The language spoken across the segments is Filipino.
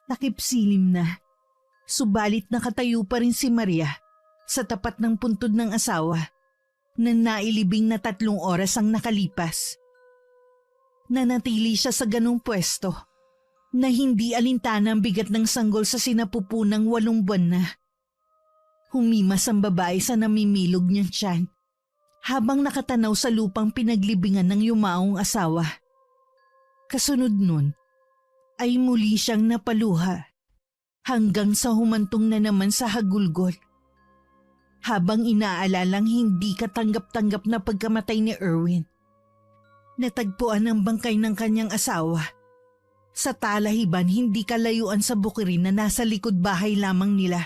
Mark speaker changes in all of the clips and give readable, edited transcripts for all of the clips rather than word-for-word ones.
Speaker 1: Takip-silim na. Subalit nakatayo pa rin si Maria sa tapat ng puntod ng asawa na nailibing na 3 oras ang nakalipas. Nanatili siya sa ganung pwesto na hindi alintana ang bigat ng sanggol sa sinapupunang 8 buwan na. Humimas ang babae sa namimilog niyang tiyan habang nakatanaw sa lupang pinaglibingan ng yumaong asawa. Kasunod nun ay muli siyang napaluha hanggang sa humantong na naman sa hagulgol. Habang inaalalang hindi katanggap-tanggap na pagkamatay ni Erwin, natagpuan ang bangkay ng kanyang asawa sa talahiban hindi kalayuan sa bukirin na nasa likod bahay lamang nila.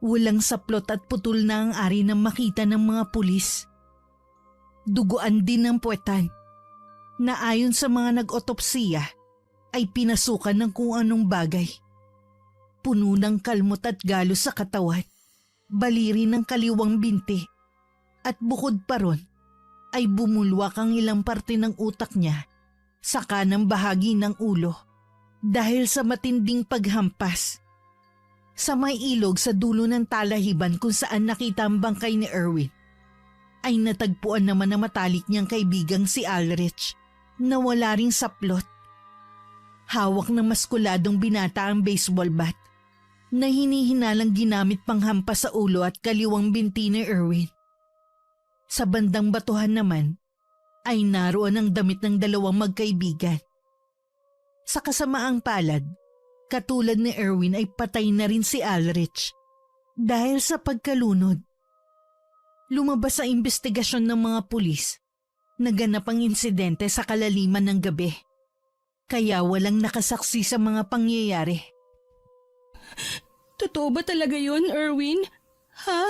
Speaker 1: Walang saplot at putol na ang ari ng makita ng mga pulis. Duguan din ang puwetan na ayon sa mga nag-otopsiya ay pinasukan ng kung anong bagay. Puno ng kalmot at galos sa katawan, baliri ng kaliwang binti, at bukod pa ron ay bumulwak ang ilang parte ng utak niya sa kanang bahagi ng ulo dahil sa matinding paghampas. Sa may ilog sa dulo ng talahiban kung saan nakita ang bangkay ni Erwin, ay natagpuan naman na matalik niyang kaibigang si Ulrich na wala ring saplot. Hawak ng maskuladong binata ang baseball bat na hinihinalang ginamit panghampas sa ulo at kaliwang binti ni Erwin. Sa bandang batuhan naman ay naroon ang damit ng 2 magkaibigan. Sa kasamaang palad, katulad ni Erwin ay patay na rin si Ulrich dahil sa pagkalunod. Lumabas sa investigasyon ng mga pulis na ganap ang insidente sa kalaliman ng gabi. Kaya walang nakasaksi sa mga pangyayari.
Speaker 2: Totoo ba talaga yon, Erwin? Ha?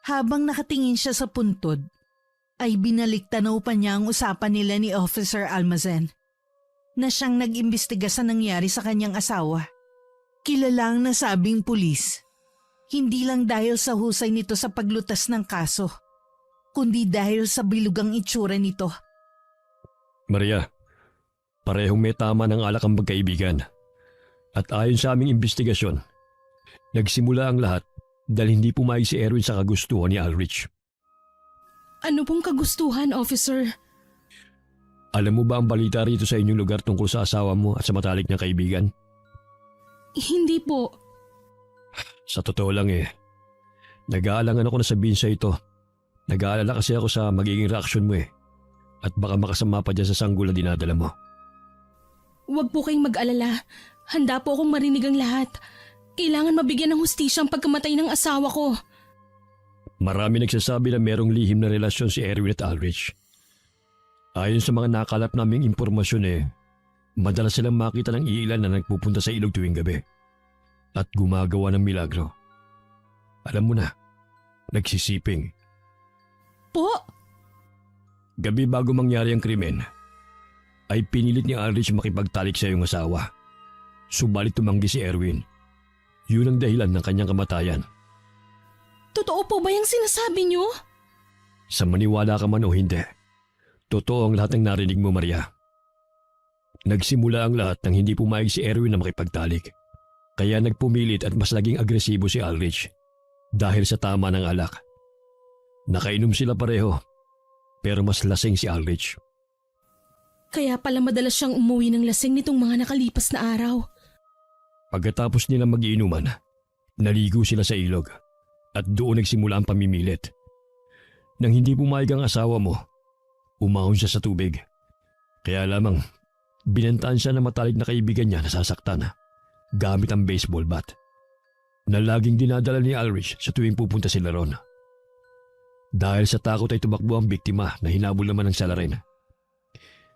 Speaker 1: Habang nakatingin siya sa puntod, ay binalik-tanaw pa niya ang usapan nila ni Officer Almazan na siyang nag-imbestiga sa nangyari sa kanyang asawa. Kilala ang nasabing pulis, hindi lang dahil sa husay nito sa paglutas ng kaso, kundi dahil sa bilugang itsura nito.
Speaker 3: Maria, parehong may tama ng alak ang magkaibigan. At ayon sa aming investigasyon, nagsimula ang lahat dahil hindi pumayag si Erwin sa kagustuhan ni Ulrich.
Speaker 2: Ano pong kagustuhan, officer?
Speaker 3: Alam mo ba ang balita rito sa inyong lugar tungkol sa asawa mo at sa matalik niyang kaibigan?
Speaker 2: Hindi po.
Speaker 3: Sa totoo lang nag-aalangan ako na sabihin sa ito. Nag-aalala kasi ako sa magiging reaksyon mo at baka makasama pa dyan sa sanggol na dinadala mo.
Speaker 2: Huwag po kayong mag-alala. Handa po akong marinig ang lahat. Kailangan mabigyan ng hustisya ang pagkamatay ng asawa ko.
Speaker 3: Marami nagsasabi na merong lihim na relasyon si Erwin at Ulrich. Ayon sa mga nakalap naming impormasyon madalas silang makita ng iilan na nagpupunta sa ilog tuwing gabi at gumagawa ng milagro. Alam mo na, nagsisiping.
Speaker 2: Po?
Speaker 3: Gabi bago mangyari ang krimen, ay pinilit ni Ulrich makipagtalik sa iyong asawa. Subalit tumanggi si Erwin. Yun ang dahilan ng kanyang kamatayan.
Speaker 2: Totoo po ba yung sinasabi niyo?
Speaker 3: Sa maniwala ka man o hindi, totoo ang lahat ng narinig mo, Maria. Nagsimula ang lahat nang hindi pumayag si Erwin na makipagtalik. Kaya nagpumilit at mas naging agresibo si Ulrich dahil sa tama ng alak. Nakainom sila pareho, pero mas lasing si Ulrich.
Speaker 2: Kaya pala madalas siyang umuwi ng lasing nitong mga nakalipas na araw.
Speaker 3: Pagkatapos nila magiinuman, naligo sila sa ilog at doon nagsimula ang pamimilit. Nang hindi pumayag ang asawa mo, umahon siya sa tubig. Kaya lamang, binantaan siya ng matalik na kaibigan niya na sasaktan gamit ang baseball bat na laging dinadala ni Ulrich sa tuwing pupunta sila ron. Dahil sa takot ay tumakbo ang biktima na hinabol naman ng salarin.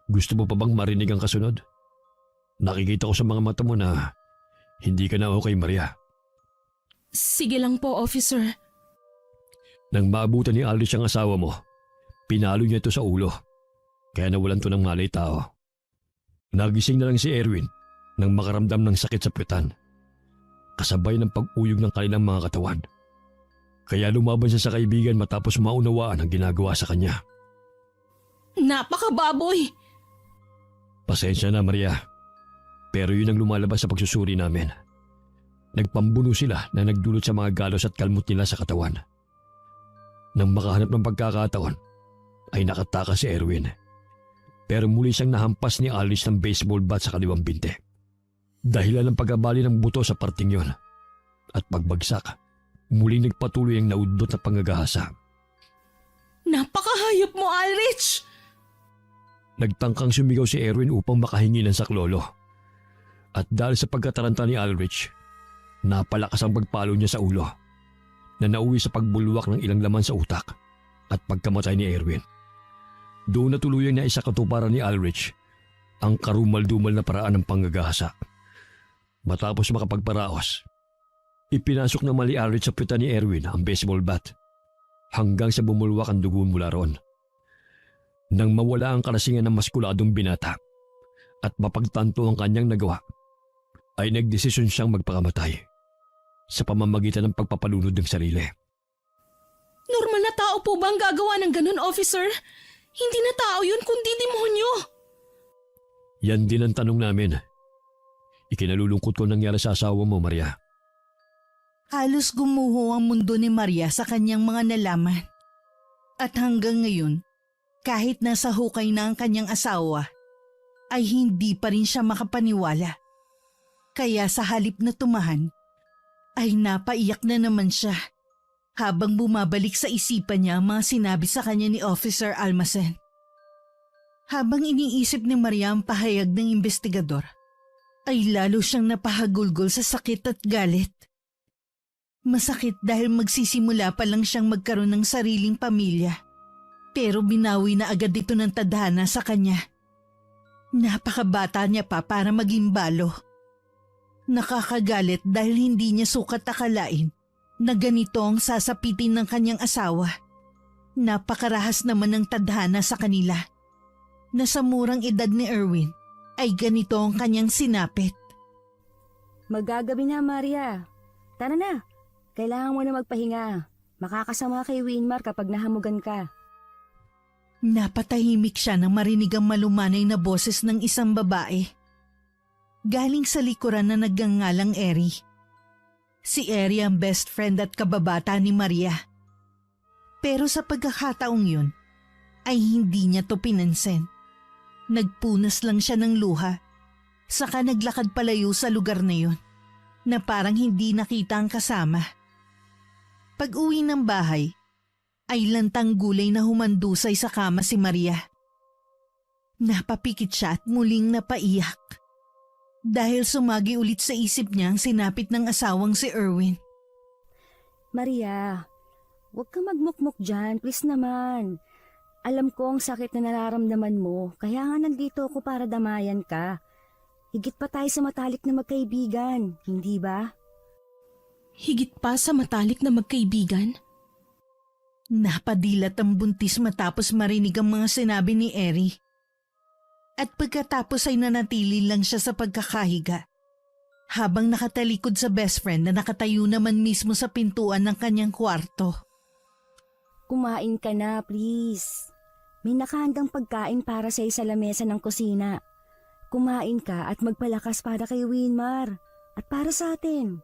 Speaker 3: Gusto mo pa bang marinig ang kasunod? Nakikita ko sa mga mata mo na hindi ka na okay, Maria.
Speaker 2: Sige lang po, officer.
Speaker 3: Nang maabutan ni Ulrich ang asawa mo, pinalo niya ito sa ulo. Kaya nawalan to ng malay tao. Nagising na lang si Erwin nang makaramdam ng sakit sa puwetan. Kasabay ng pag-uyog ng kanilang mga katawan. Kaya lumaban siya sa kaibigan matapos maunawaan ang ginagawa sa kanya.
Speaker 2: Napakababoy!
Speaker 3: Pasensya na, Maria. Pero yun ang lumalabas sa pagsusuri namin. Nagpambuno sila na nagdulot sa mga galos at kalmot nila sa katawan. Nang makahanap ng pagkakataon, ay nakatakas si Erwin. Pero muli siyang nahampas ni Aldrich ng baseball bat sa kaliwang binte. Dahilan ng pagkabali ng buto sa parting yon. At pagbagsak, muling nagpatuloy ang naudot na pangagahasa.
Speaker 2: Napakahayop mo, Aldrich!
Speaker 3: Nagtangkang sumigaw si Erwin upang makahingi ng saklolo. At dahil sa pagkataranta ni Aldrich, napalakas ang pagpalo niya sa ulo na nauwi sa pagbulwak ng ilang laman sa utak at pagkamatay ni Erwin. Doon na tuluyang naisakatuparan ni Aldrich ang karumal-dumal na paraan ng panggagahasa. Matapos makapagparaos, ipinasok na mali Aldrich sa puwita ni Erwin ang baseball bat hanggang sa bumulwak ang dugo mula ron. Nang mawala ang kalasingan ng maskuladong binata at mapagtanto ang kanyang nagawa, ay nagdesisyon siyang magpakamatay sa pamamagitan ng pagpapalunod ng sarili.
Speaker 2: Normal na tao po ba ang gagawa ng ganun, officer? Hindi na tao yun kundi demonyo.
Speaker 3: Yan din ang tanong namin. Ikinalulungkot ko nangyari sa asawa mo, Maria.
Speaker 1: Halos gumuho ang mundo ni Maria sa kanyang mga nalaman. At hanggang ngayon, kahit nasa hukay na ang kanyang asawa, ay hindi pa rin siya makapaniwala. Kaya sa halip na tumahan, ay napaiyak na naman siya habang bumabalik sa isipan niya ang mga sinabi sa kanya ni Officer Almacen. Habang iniisip ni Maria ang pahayag ng investigador, ay lalo siyang napahagulgol sa sakit at galit. Masakit dahil magsisimula pa lang siyang magkaroon ng sariling pamilya. Pero binawi na agad ito ng tadhana sa kanya. Napakabata niya pa para maging balo. Nakakagalit dahil hindi niya sukat akalain na ganito ang sasapitin ng kanyang asawa. Napakarahas naman ng tadhana sa kanila na sa murang edad ni Erwin ay ganito ang kanyang sinapit.
Speaker 4: Magagabi na, Maria. Tara na. Kailangan mo na magpahinga. Makakasama kay Winmar kapag nahamugan ka.
Speaker 1: Napatahimik siya nang marinig ang malumanay na boses ng isang babae. Galing sa likuran na nagngangalang Eri. Si Eri ang best friend at kababata ni Maria. Pero sa pagkakataong yun, ay hindi niya to pinansin. Nagpunas lang siya ng luha, saka naglakad palayo sa lugar na yun, na parang hindi nakita ang kasama. Pag-uwi ng bahay, ay lantang gulay na humandusay sa kama si Maria. Napapikit siya at muling napaiyak. Dahil sumagi ulit sa isip niya ang sinapit ng asawang si Erwin.
Speaker 4: Maria, huwag kang magmukmuk dyan, please naman. Alam ko ang sakit na nararamdaman mo, kaya nga nandito ako para damayan ka. Higit pa tayo sa matalik na magkaibigan, hindi ba?
Speaker 2: Higit pa sa matalik na magkaibigan?
Speaker 1: Napadilat ang buntis matapos marinig ang mga sinabi ni Eri. At pagkatapos ay nanatili lang siya sa pagkakahiga, habang nakatalikod sa best friend na nakatayo naman mismo sa pintuan ng kanyang kwarto.
Speaker 4: Kumain ka na, please. May nakahandang pagkain para sa sa lamesa ng kusina. Kumain ka at magpalakas para kay Winmar at para sa atin.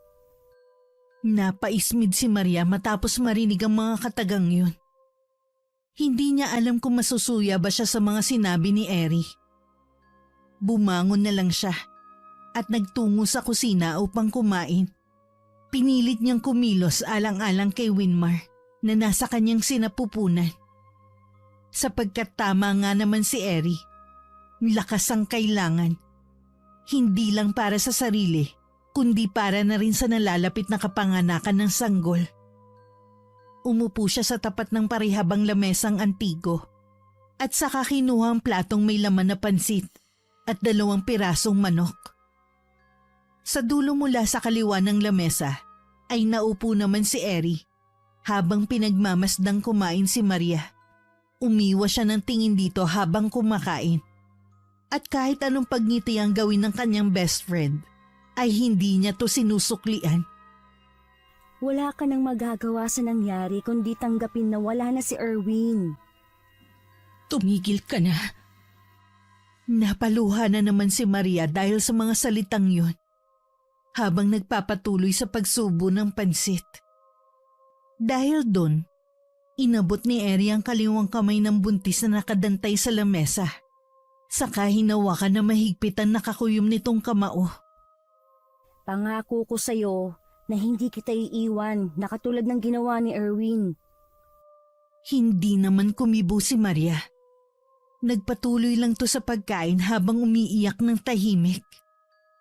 Speaker 1: Napaismid si Maria matapos marinig ang mga katagang yun. Hindi niya alam kung masusuya ba siya sa mga sinabi ni Eri. Bumangon na lang siya at nagtungo sa kusina upang kumain. Pinilit niyang kumilos alang-alang kay Winmar na nasa kanyang sinapupunan. Sapagkat tama nga naman si Eri, lakas ang kailangan. Hindi lang para sa sarili, kundi para na rin sa nalalapit na kapanganakan ng sanggol. Umupo siya sa tapat ng parihabang lamesang antigo at saka kinuha ang platong may laman na pansit at 2 pirasong manok. Sa dulo mula sa kaliwa ng lamesa ay naupo naman si Eri habang pinagmamasdang kumain si Maria. Umiwas siya ng tingin dito habang kumakain. At kahit anong pagngiti ang gawin ng kanyang best friend, ay hindi niya to sinusuklian.
Speaker 4: Wala ka nang magagawa sa nangyari kundi tanggapin na wala na si Erwin.
Speaker 2: Tumigil ka na.
Speaker 1: Napaluha na naman si Maria dahil sa mga salitang yun habang nagpapatuloy sa pagsubo ng pansit. Dahil doon, inabot ni Eri ang kaliwang kamay ng buntis na nakadantay sa lamesa. Saka hinawakan na mahigpit ang nakakuyom nitong kamao.
Speaker 4: Pangako ko sa'yo na hindi kita iiwan na katulad ng ginawa ni Erwin.
Speaker 1: Hindi naman kumibo si Maria. Nagpatuloy lang to sa pagkain habang umiiyak ng tahimik.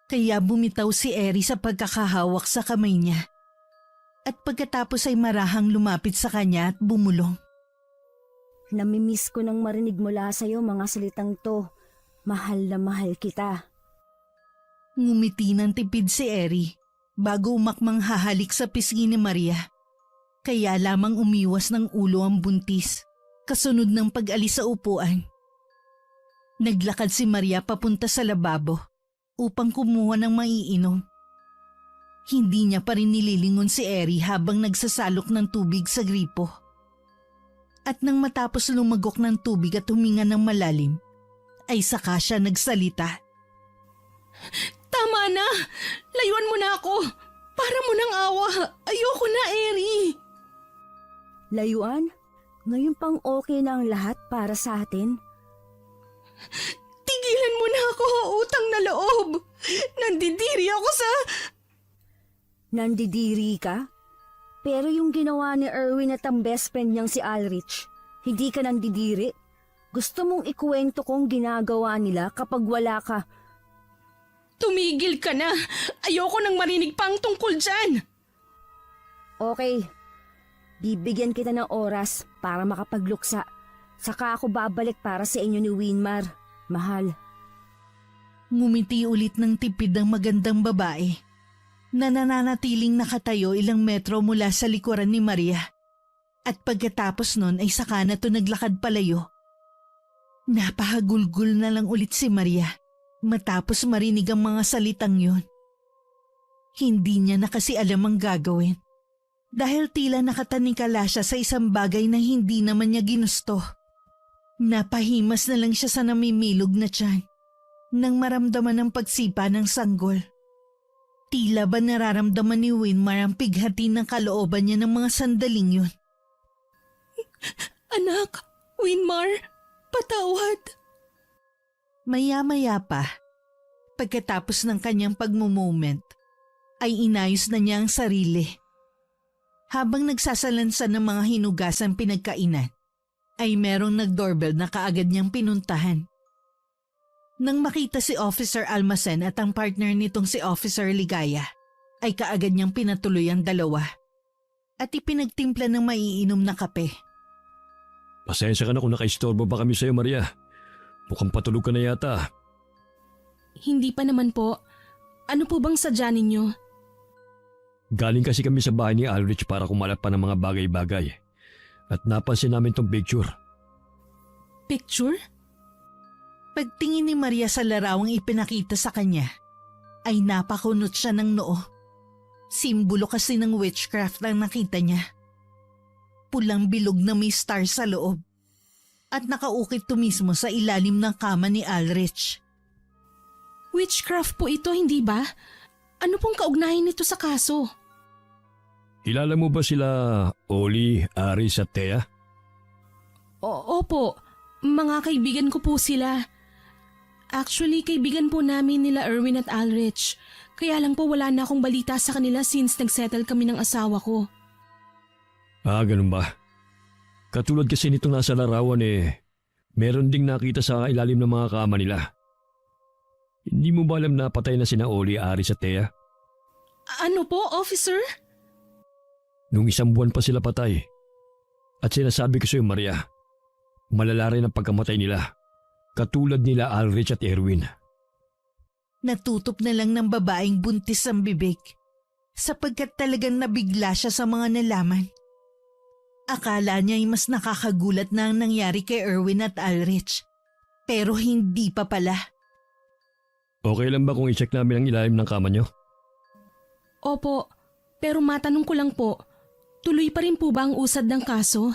Speaker 1: Kaya bumitaw si Eri sa pagkakahawak sa kamay niya. At pagkatapos ay marahang lumapit sa kanya at bumulong.
Speaker 4: Namimiss ko nang marinig mula sa'yo mga salitang to. Mahal na mahal kita.
Speaker 1: Ngumiti ng tipid si Eri bago umakmang hahalik sa pisngi ni Maria. Kaya lamang umiwas ng ulo ang buntis, kasunod ng pag-alis sa upuan. Naglakad si Maria papunta sa lababo upang kumuha ng maiinom. Hindi niya pa rin nililingon si Eri habang nagsasalok ng tubig sa gripo. At nang matapos lumagok ng tubig at huminga ng malalim, ay saka siya nagsalita.
Speaker 2: Tama na! Layuan mo na ako! Para mo ng awa! Ayoko na, Eri!
Speaker 4: Layuan? Ngayon pang okay na ang lahat para sa atin?
Speaker 2: Tigilan mo na ako, utang na loob! Nandidiri ako sa...
Speaker 4: Nandidiri ka? Pero yung ginawa ni Erwin at ang best friend niyang si Alrich, hindi ka nandidiri? Gusto mong ikuwento kong ginagawa nila kapag wala ka?
Speaker 2: Tumigil ka na! Ayoko nang marinig pang tungkol dyan!
Speaker 4: Okay, bibigyan kita ng oras para makapagluksa. Saka ako babalik para sa inyo ni Winmar, mahal.
Speaker 1: Ngumiti ulit ng tipid ang magandang babae na nananatiling nakatayo ilang metro mula sa likuran ni Maria. At pagkatapos nun ay saka na to naglakad palayo. Napahagulgul na lang ulit si Maria matapos marinig ang mga salitang yun. Hindi niya na kasi alam ang gagawin dahil tila nakatanikala siya sa isang bagay na hindi naman niya ginusto. Napahimas na lang siya sa namimilog na tiyan nang maramdaman ang pagsipa ng sanggol. Tila ba nararamdaman ni Winmar ang pighati ng kalooban niya ng mga sandaling yun?
Speaker 2: Anak, Winmar, patawad.
Speaker 1: Maya-maya pa, pagkatapos ng kanyang pagmumoment, ay inayos na niya ang sarili. Habang nagsasalansan ng mga hinugasang pinagkainan, ay merong nag-doorbell na kaagad niyang pinuntahan. Nang makita si Officer Almacen at ang partner nitong si Officer Ligaya, ay kaagad niyang pinatuloy ang dalawa at ipinagtimpla ng maiinom na kape.
Speaker 3: Pasensya ka na kung nakaistorbo ba kami sa'yo, Maria. Mukhang patulog ka na yata.
Speaker 2: Hindi pa naman po. Ano po bang sadya ninyo?
Speaker 3: Galing kasi kami sa bahay ni Alrich para kumalat pa ng mga bagay-bagay. At napansin namin tong picture.
Speaker 2: Picture?
Speaker 1: Pagtingin ni Maria sa larawang ipinakita sa kanya, ay napakunot siya ng noo. Simbolo kasi ng witchcraft ang nakita niya. Pulang bilog na may star sa loob. At nakaukit to mismo sa ilalim ng kama ni Alrich.
Speaker 2: Witchcraft po ito, hindi ba? Ano pong kaugnayan nito sa kaso?
Speaker 3: Kilala mo ba sila Oli, Aris at Thea?
Speaker 2: Opo, mga kaibigan ko po sila. Actually, kaibigan po namin nila Erwin at Alrich. Kaya lang po wala na akong balita sa kanila since nagsettle kami ng asawa ko.
Speaker 3: Ah, ganun ba? Katulad kasi nitong nasa larawan meron ding nakita sa ilalim ng mga kama nila. Hindi mo ba alam na patay na sina Oli, Aris at Thea?
Speaker 2: Ano po, officer?
Speaker 3: Nung 1 buwan pa sila patay. At sinasabi ko sa'yo, Maria, malala rin ang pagkamatay nila. Katulad nila Alrich at Erwin.
Speaker 1: Natutop na lang ng babaeng buntis ang bibig sapagkat talagang nabigla siya sa mga nalaman. Akala niya ay mas nakakagulat na ang nangyari kay Erwin at Alrich. Pero hindi pa pala.
Speaker 3: Okay lang ba kung i-check namin ang ilalim ng kama nyo?
Speaker 2: Opo, pero matanong ko lang po, tuloy pa rin po ba ang usad ng kaso?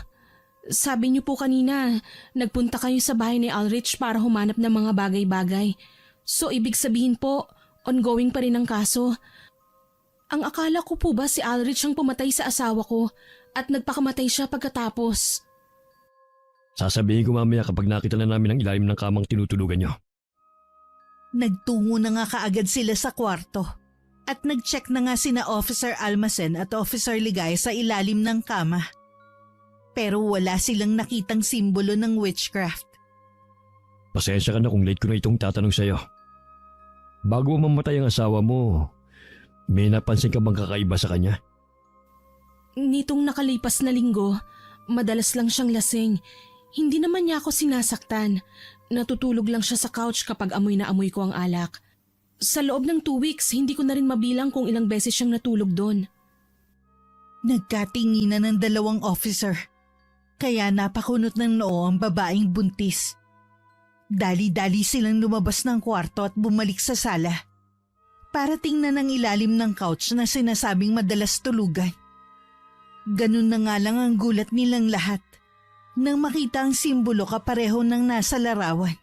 Speaker 2: Sabi niyo po kanina, nagpunta kayo sa bahay ni Ulrich para humanap ng mga bagay-bagay. So ibig sabihin po, ongoing pa rin ang kaso. Ang akala ko po ba si Ulrich ang pumatay sa asawa ko at nagpakamatay siya pagkatapos?
Speaker 3: Sasabihin ko mamaya kapag nakita na namin ang ilalim ng kamang tinutulugan niyo.
Speaker 1: Nagtungo na nga kaagad sila sa kwarto at nag-check na nga sina Officer Almacen at Officer Ligaya sa ilalim ng kama. Pero wala silang nakitang simbolo ng witchcraft.
Speaker 3: Pasensya ka na kung late ko na itong tatanong sa'yo. Bago mamatay ang asawa mo, may napansin ka bang kakaiba sa kanya?
Speaker 2: Nitong nakalipas na linggo, madalas lang siyang lasing. Hindi naman niya ako sinasaktan. Natutulog lang siya sa couch kapag amoy na amoy ko ang alak. Sa loob ng 2 weeks, hindi ko na rin mabilang kung ilang beses siyang natulog doon.
Speaker 1: Nagkatinginan ng dalawang officer. Kaya napakunot ng noo ang babaeng buntis. Dali-dali silang lumabas ng kwarto at bumalik sa sala. Para tingnan ang ilalim ng couch na sinasabing madalas tulugan. Ganun na nga lang ang gulat nilang lahat nang makita ang simbolo kapareho ng nasa larawan.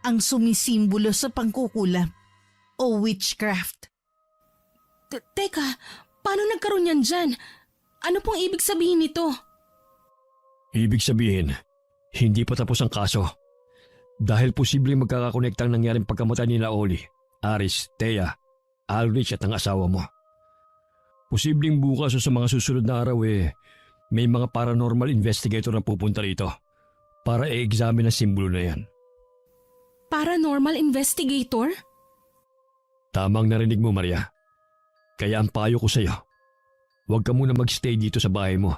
Speaker 1: Ang sumisimbolo sa pangkukulam o witchcraft.
Speaker 2: Teka, paano nagkaroon yan dyan? Ano pong ibig sabihin nito?
Speaker 3: Ibig sabihin, hindi pa tapos ang kaso. Dahil posibleng magkakakonekta ang nangyaring pagkamatay nila Oli, Aris, Thea, Ulrich at ang asawa mo. Posibleng bukas o sa mga susunod na araw may mga paranormal investigator na pupunta rito para i-examine ang simbolo na yan.
Speaker 2: Paranormal investigator?
Speaker 3: Tamang narinig mo, Maria. Kaya ang payo ko sa'yo, huwag ka muna magstay dito sa bahay mo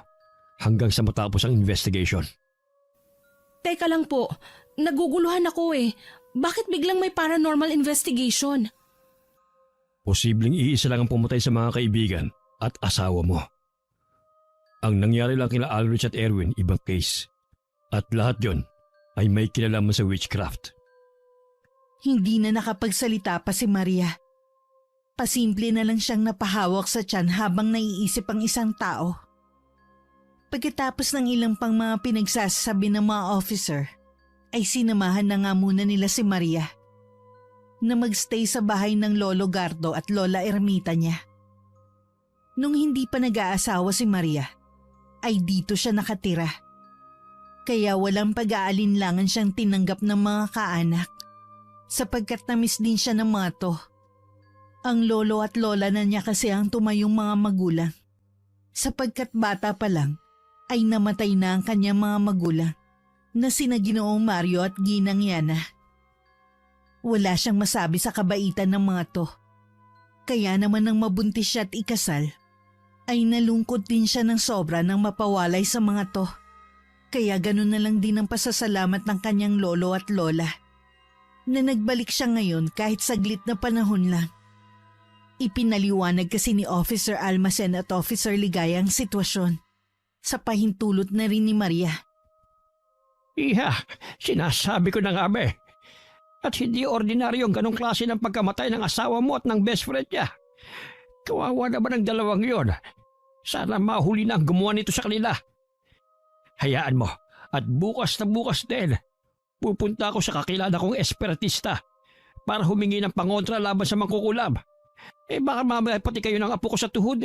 Speaker 3: hanggang sa matapos ang investigation.
Speaker 2: Teka lang po, naguguluhan ako Bakit biglang may paranormal investigation?
Speaker 3: Posibleng iisa lang ang pumatay sa mga kaibigan at asawa mo. Ang nangyari lang kina Ulrich at Erwin, ibang case. At lahat yon ay may kinalaman sa witchcraft.
Speaker 1: Hindi na nakapagsalita pa si Maria. Pasimple na lang siyang napahawak sa tiyan habang naiisip ang isang tao. Pagkatapos ng ilang pang mga pinagsasabi ng mga officer, ay sinamahan na nga muna nila si Maria na magstay sa bahay ng Lolo Gardo at Lola Ermita niya. Nung hindi pa nag-aasawa si Maria, ay dito siya nakatira. Kaya walang pag-aalinlangan siyang tinanggap ng mga kaanak sapagkat namiss din siya ng mga to. Ang lolo at lola na niya kasi ang tumayong mga magulang. Sapagkat bata pa lang ay namatay na ang kanyang mga magulang na sina Ginoong Mario at Ginang Yana. Wala siyang masabi sa kabaitan ng mga to. Kaya naman nang mabuntis siya at ikasal, ay nalungkot din siya ng sobra nang mapawalay sa mga to. Kaya ganun na lang din ang pasasalamat ng kanyang lolo at lola na nagbalik siya ngayon kahit saglit na panahon lang. Ipinaliwanag kasi ni Officer Almacen at Officer Ligaya ang sitwasyon sa pahintulot na rin ni Maria.
Speaker 5: Iha, sinasabi ko na nga be. At hindi ordinaryong ganong klase ng pagkamatay ng asawa mo at ng best friend niya. Kawawa naman ang dalawang yon. Sana mahuli na ang gumawa nito sa kanila. Hayaan mo, at bukas na bukas din, pupunta ako sa kakilala kong espiritista para humingi ng pangontra laban sa mangkukulam. Baka mamaya pati kayo ng apo ko sa tuhod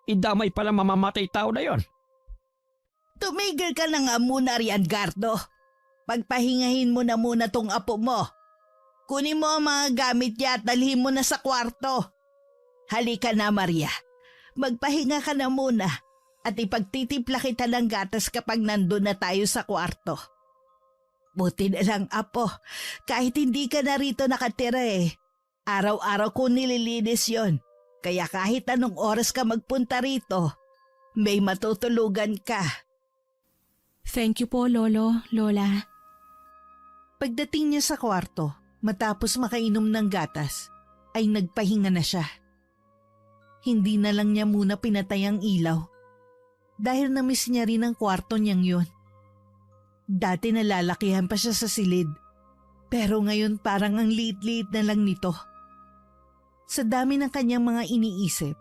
Speaker 5: idamay pala mamamatay tao na yon.
Speaker 1: Tumigil ka na nga muna riyan, Gardo. Pagpahingahin mo na muna tong apo mo. Kunin mo ang mga gamit niya at dalhin mo na sa kwarto. Halika na, Maria. Magpahinga ka na muna at ipagtitimpla kita ng gatas kapag nandun na tayo sa kwarto. Buti na lang, apo, kahit hindi ka na rito nakatira araw-araw ko nililinis yon. Kaya kahit anong oras ka magpunta rito, may matutulugan ka.
Speaker 2: Thank you po, Lolo, Lola.
Speaker 1: Pagdating niya sa kwarto, matapos makainom ng gatas, ay nagpahinga na siya. Hindi na lang niya muna pinatay ang ilaw dahil namiss niya rin ang kwarto niyang yun. Dati nalalakihan pa siya sa silid, pero ngayon parang ang liit-liit na lang nito. Sa dami ng kanyang mga iniisip,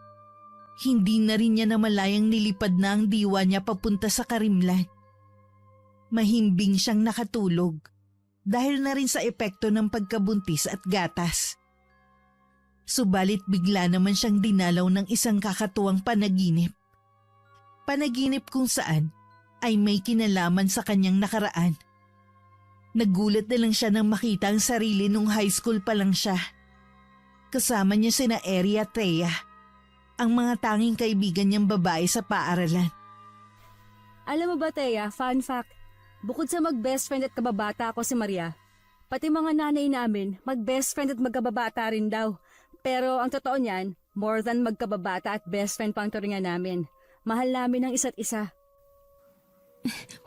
Speaker 1: hindi na rin niya namalayang nilipad na ang diwa niya papunta sa Karimlan. Mahimbing siyang nakatulog dahil na rin sa epekto ng pagkabuntis at gatas. Subalit bigla naman siyang dinalaw ng isang kakatuwang panaginip. Panaginip kung saan ay may kinalaman sa kanyang nakaraan. Nagulat na lang siya nang makita ang sarili nung high school pa lang siya. Kasama niya sina Eri at Thea, ang mga tanging kaibigan niyang babae sa paaralan.
Speaker 4: Alam mo ba, Thea, fun fact, bukod sa mag-best friend at kababata ako si Maria, pati mga nanay namin mag-best friend at magkababata rin daw. Pero ang totoo niyan, more than magkababata at best friend pang turingan namin. Mahal namin ang isa't isa.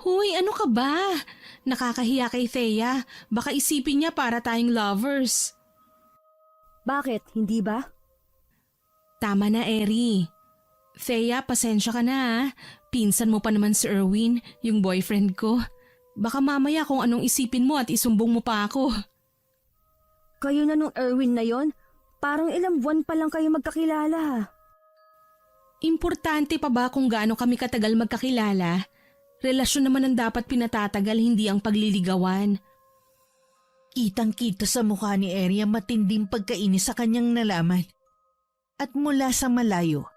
Speaker 2: Huy, ano ka ba? Nakakahiya kay Thea. Baka isipin niya para tayong lovers.
Speaker 4: Bakit? Hindi ba?
Speaker 2: Tama na, Eri. Thea, pasensya ka na ha. Pinsan mo pa naman si Erwin, yung boyfriend ko. Baka mamaya kung anong isipin mo at isumbong mo pa ako.
Speaker 4: Kayo na nung Erwin na yon? Parang ilang buwan pa lang kayo magkakilala ha.
Speaker 2: Importante pa ba kung gaano kami katagal magkakilala? Relasyon naman ang dapat pinatatagal, hindi ang pagliligawan.
Speaker 1: Kitang-kita sa mukha ni Eri ang matinding pagkainis sa kanyang nalaman. At mula sa malayo,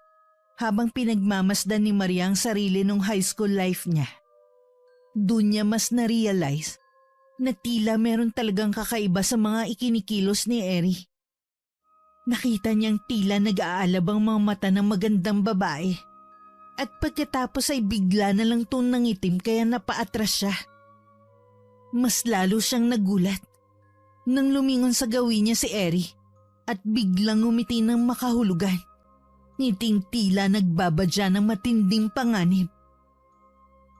Speaker 1: habang pinagmamasdan ni Maria ang sarili nung high school life niya, doon niya mas na-realize na tila meron talagang kakaiba sa mga ikinikilos ni Eri. Nakita niyang tila nag-aalab ang mga mata ng magandang babae. At pagkatapos ay bigla na lang itong nangitim kaya napaatras siya. Mas lalo siyang nagulat nang lumingon sa gawin niya si Eri at biglang umiti ng makahulugan. Ngiting tila nagbabadya ng matinding panganib.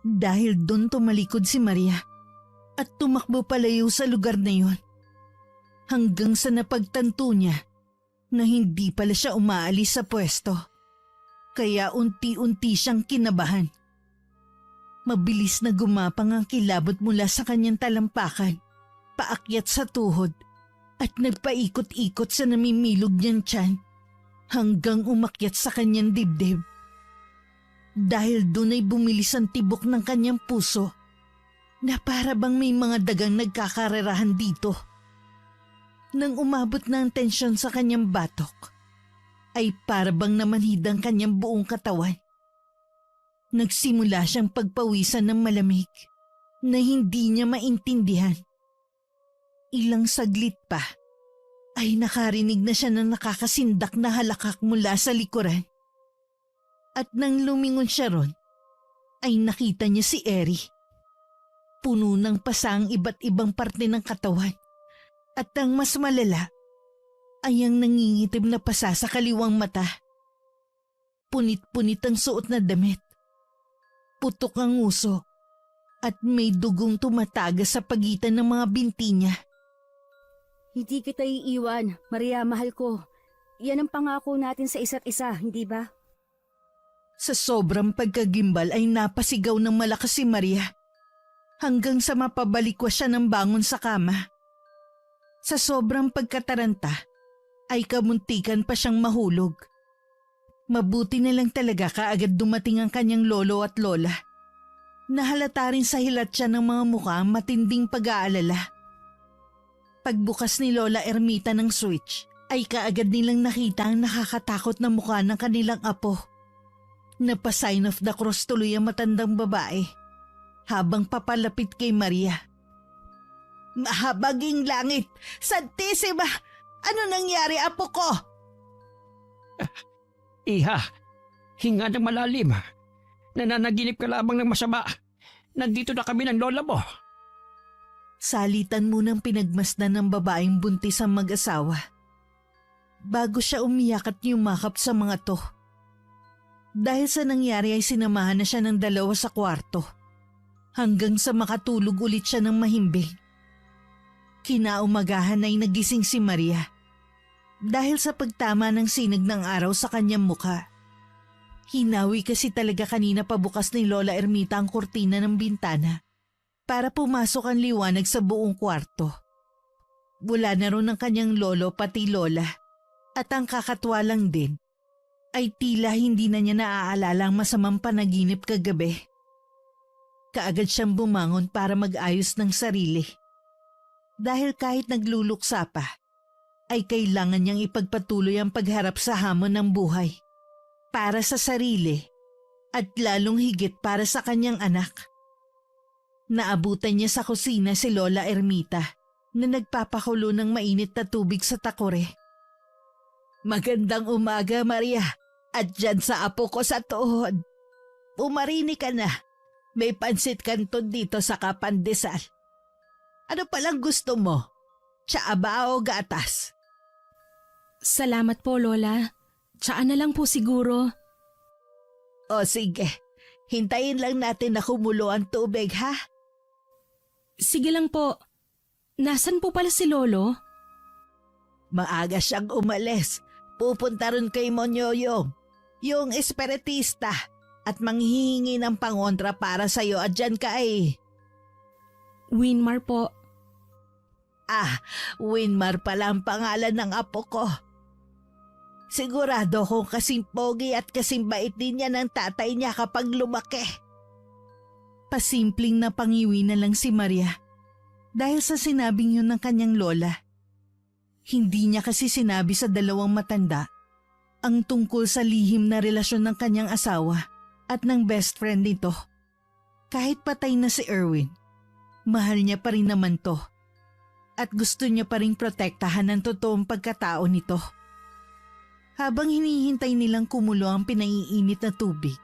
Speaker 1: Dahil doon tumalikod si Maria at tumakbo palayo sa lugar na yon. Hanggang sa napagtanto niya na hindi pala siya umaalis sa pwesto. Kaya unti-unti siyang kinabahan. Mabilis na gumapang ang kilabot mula sa kanyang talampakan, paakyat sa tuhod, at nagpaikot-ikot sa namimilog niyang tiyan hanggang umakyat sa kanyang dibdib. Dahil doon ay bumilis ang tibok ng kanyang puso na para bang may mga dagang nagkakarerahan dito. Nang umabot na ang tensyon sa kanyang batok, ay para bang namanhid ang kanyang buong katawan. Nagsimula siyang pagpawisan ng malamig na hindi niya maintindihan. Ilang saglit pa ay nakarinig na siya ng nakakasindak na halakak mula sa likuran. At nang lumingon siya ron, ay nakita niya si Eri. Puno ng pasa ang iba't ibang parte ng katawan. At ang mas malala ay ang nangingitim na pasa sa kaliwang mata. Punit-punit ang suot na damit. Putok ang uso at may dugong tumatagas sa pagitan ng mga binti niya.
Speaker 4: Hindi kita iiwan, Maria, mahal ko. Yan ang pangako natin sa isa't isa, hindi ba?
Speaker 1: Sa sobrang pagkagimbal ay napasigaw ng malakas si Maria hanggang sa mapabalikwas siya ng bangon sa kama. Sa sobrang pagkataranta ay kamuntikan pa siyang mahulog. Mabuti na lang talaga kaagad dumating ang kanyang lolo at lola. Nahalata rin sa hilat siya ng mga mukha ang matinding pag-aalala. Pagbukas ni Lola Ermita ng switch ay kaagad nilang nakita ang nakakatakot na mukha ng kanilang apo. Napa-sign of the cross tuloy ang matandang babae habang papalapit kay Maria. Mahabaging langit! Santissima! Ano nangyari, apo ko?
Speaker 5: Iha, hinga ng malalim. Nananaginip ka lamang ng masama. Nandito na kami ng lola mo.
Speaker 1: Salitan munang pinagmasdan ng babaeng buntis ang mag-asawa. Bago siya umiyak at yumakap sa mga to. Dahil sa nangyari ay sinamahan na siya ng dalawa sa kwarto. Hanggang sa makatulog ulit siya ng mahimbing. Kinaumagahan ay nagising si Maria. Dahil sa pagtama ng sinag ng araw sa kanyang mukha. Hinawi kasi talaga kanina pabukas ni Lola Ermita ang kurtina ng bintana para pumasok ang liwanag sa buong kwarto. Wala na ron ang kanyang lolo pati lola at ang kakatwa lang din ay tila hindi na niya naaalala ang masamang panaginip kagabi. Kaagad siyang bumangon para mag-ayos ng sarili. Dahil kahit nagluluksa pa, ay kailangan niyang ipagpatuloy ang pagharap sa hamon ng buhay. Para sa sarili at lalong higit para sa kanyang anak. Naabutan niya sa kusina si Lola Ermita na nagpapakulo ng mainit na tubig sa takore. Magandang umaga, Maria. At dyan sa apo ko sa tuhod. Pumarini ka na. May pansit kanton dito sa kapandesal. Ano palang gusto mo? Tsaa ba o gatas?
Speaker 2: Salamat po, Lola. Tsaan na lang po siguro.
Speaker 1: O sige, hintayin lang natin na kumulo ang tubig, ha?
Speaker 2: Sige lang po. Nasaan po pala si Lolo?
Speaker 1: Maaga siyang umalis. Pupunta ron kay Monyoyong, yung espiritista, at manghihingi ng pangontra para sa'yo at dyan ka eh.
Speaker 2: Winmar po.
Speaker 1: Winmar pala ang pangalan ng apo ko. Sigurado kung kasing pogi at kasing bait din niya ng tatay niya kapag lumaki. Pasimpleng na pangiwi na lang si Maria dahil sa sinabing yun ng kanyang lola. Hindi niya kasi sinabi sa dalawang matanda ang tungkol sa lihim na relasyon ng kanyang asawa at ng best friend nito. Kahit patay na si Erwin, mahal niya pa rin naman to at gusto niya pa rin protektahan ang totoong pagkatao nito. Habang hinihintay nilang kumulo ang pinaiinit na tubig,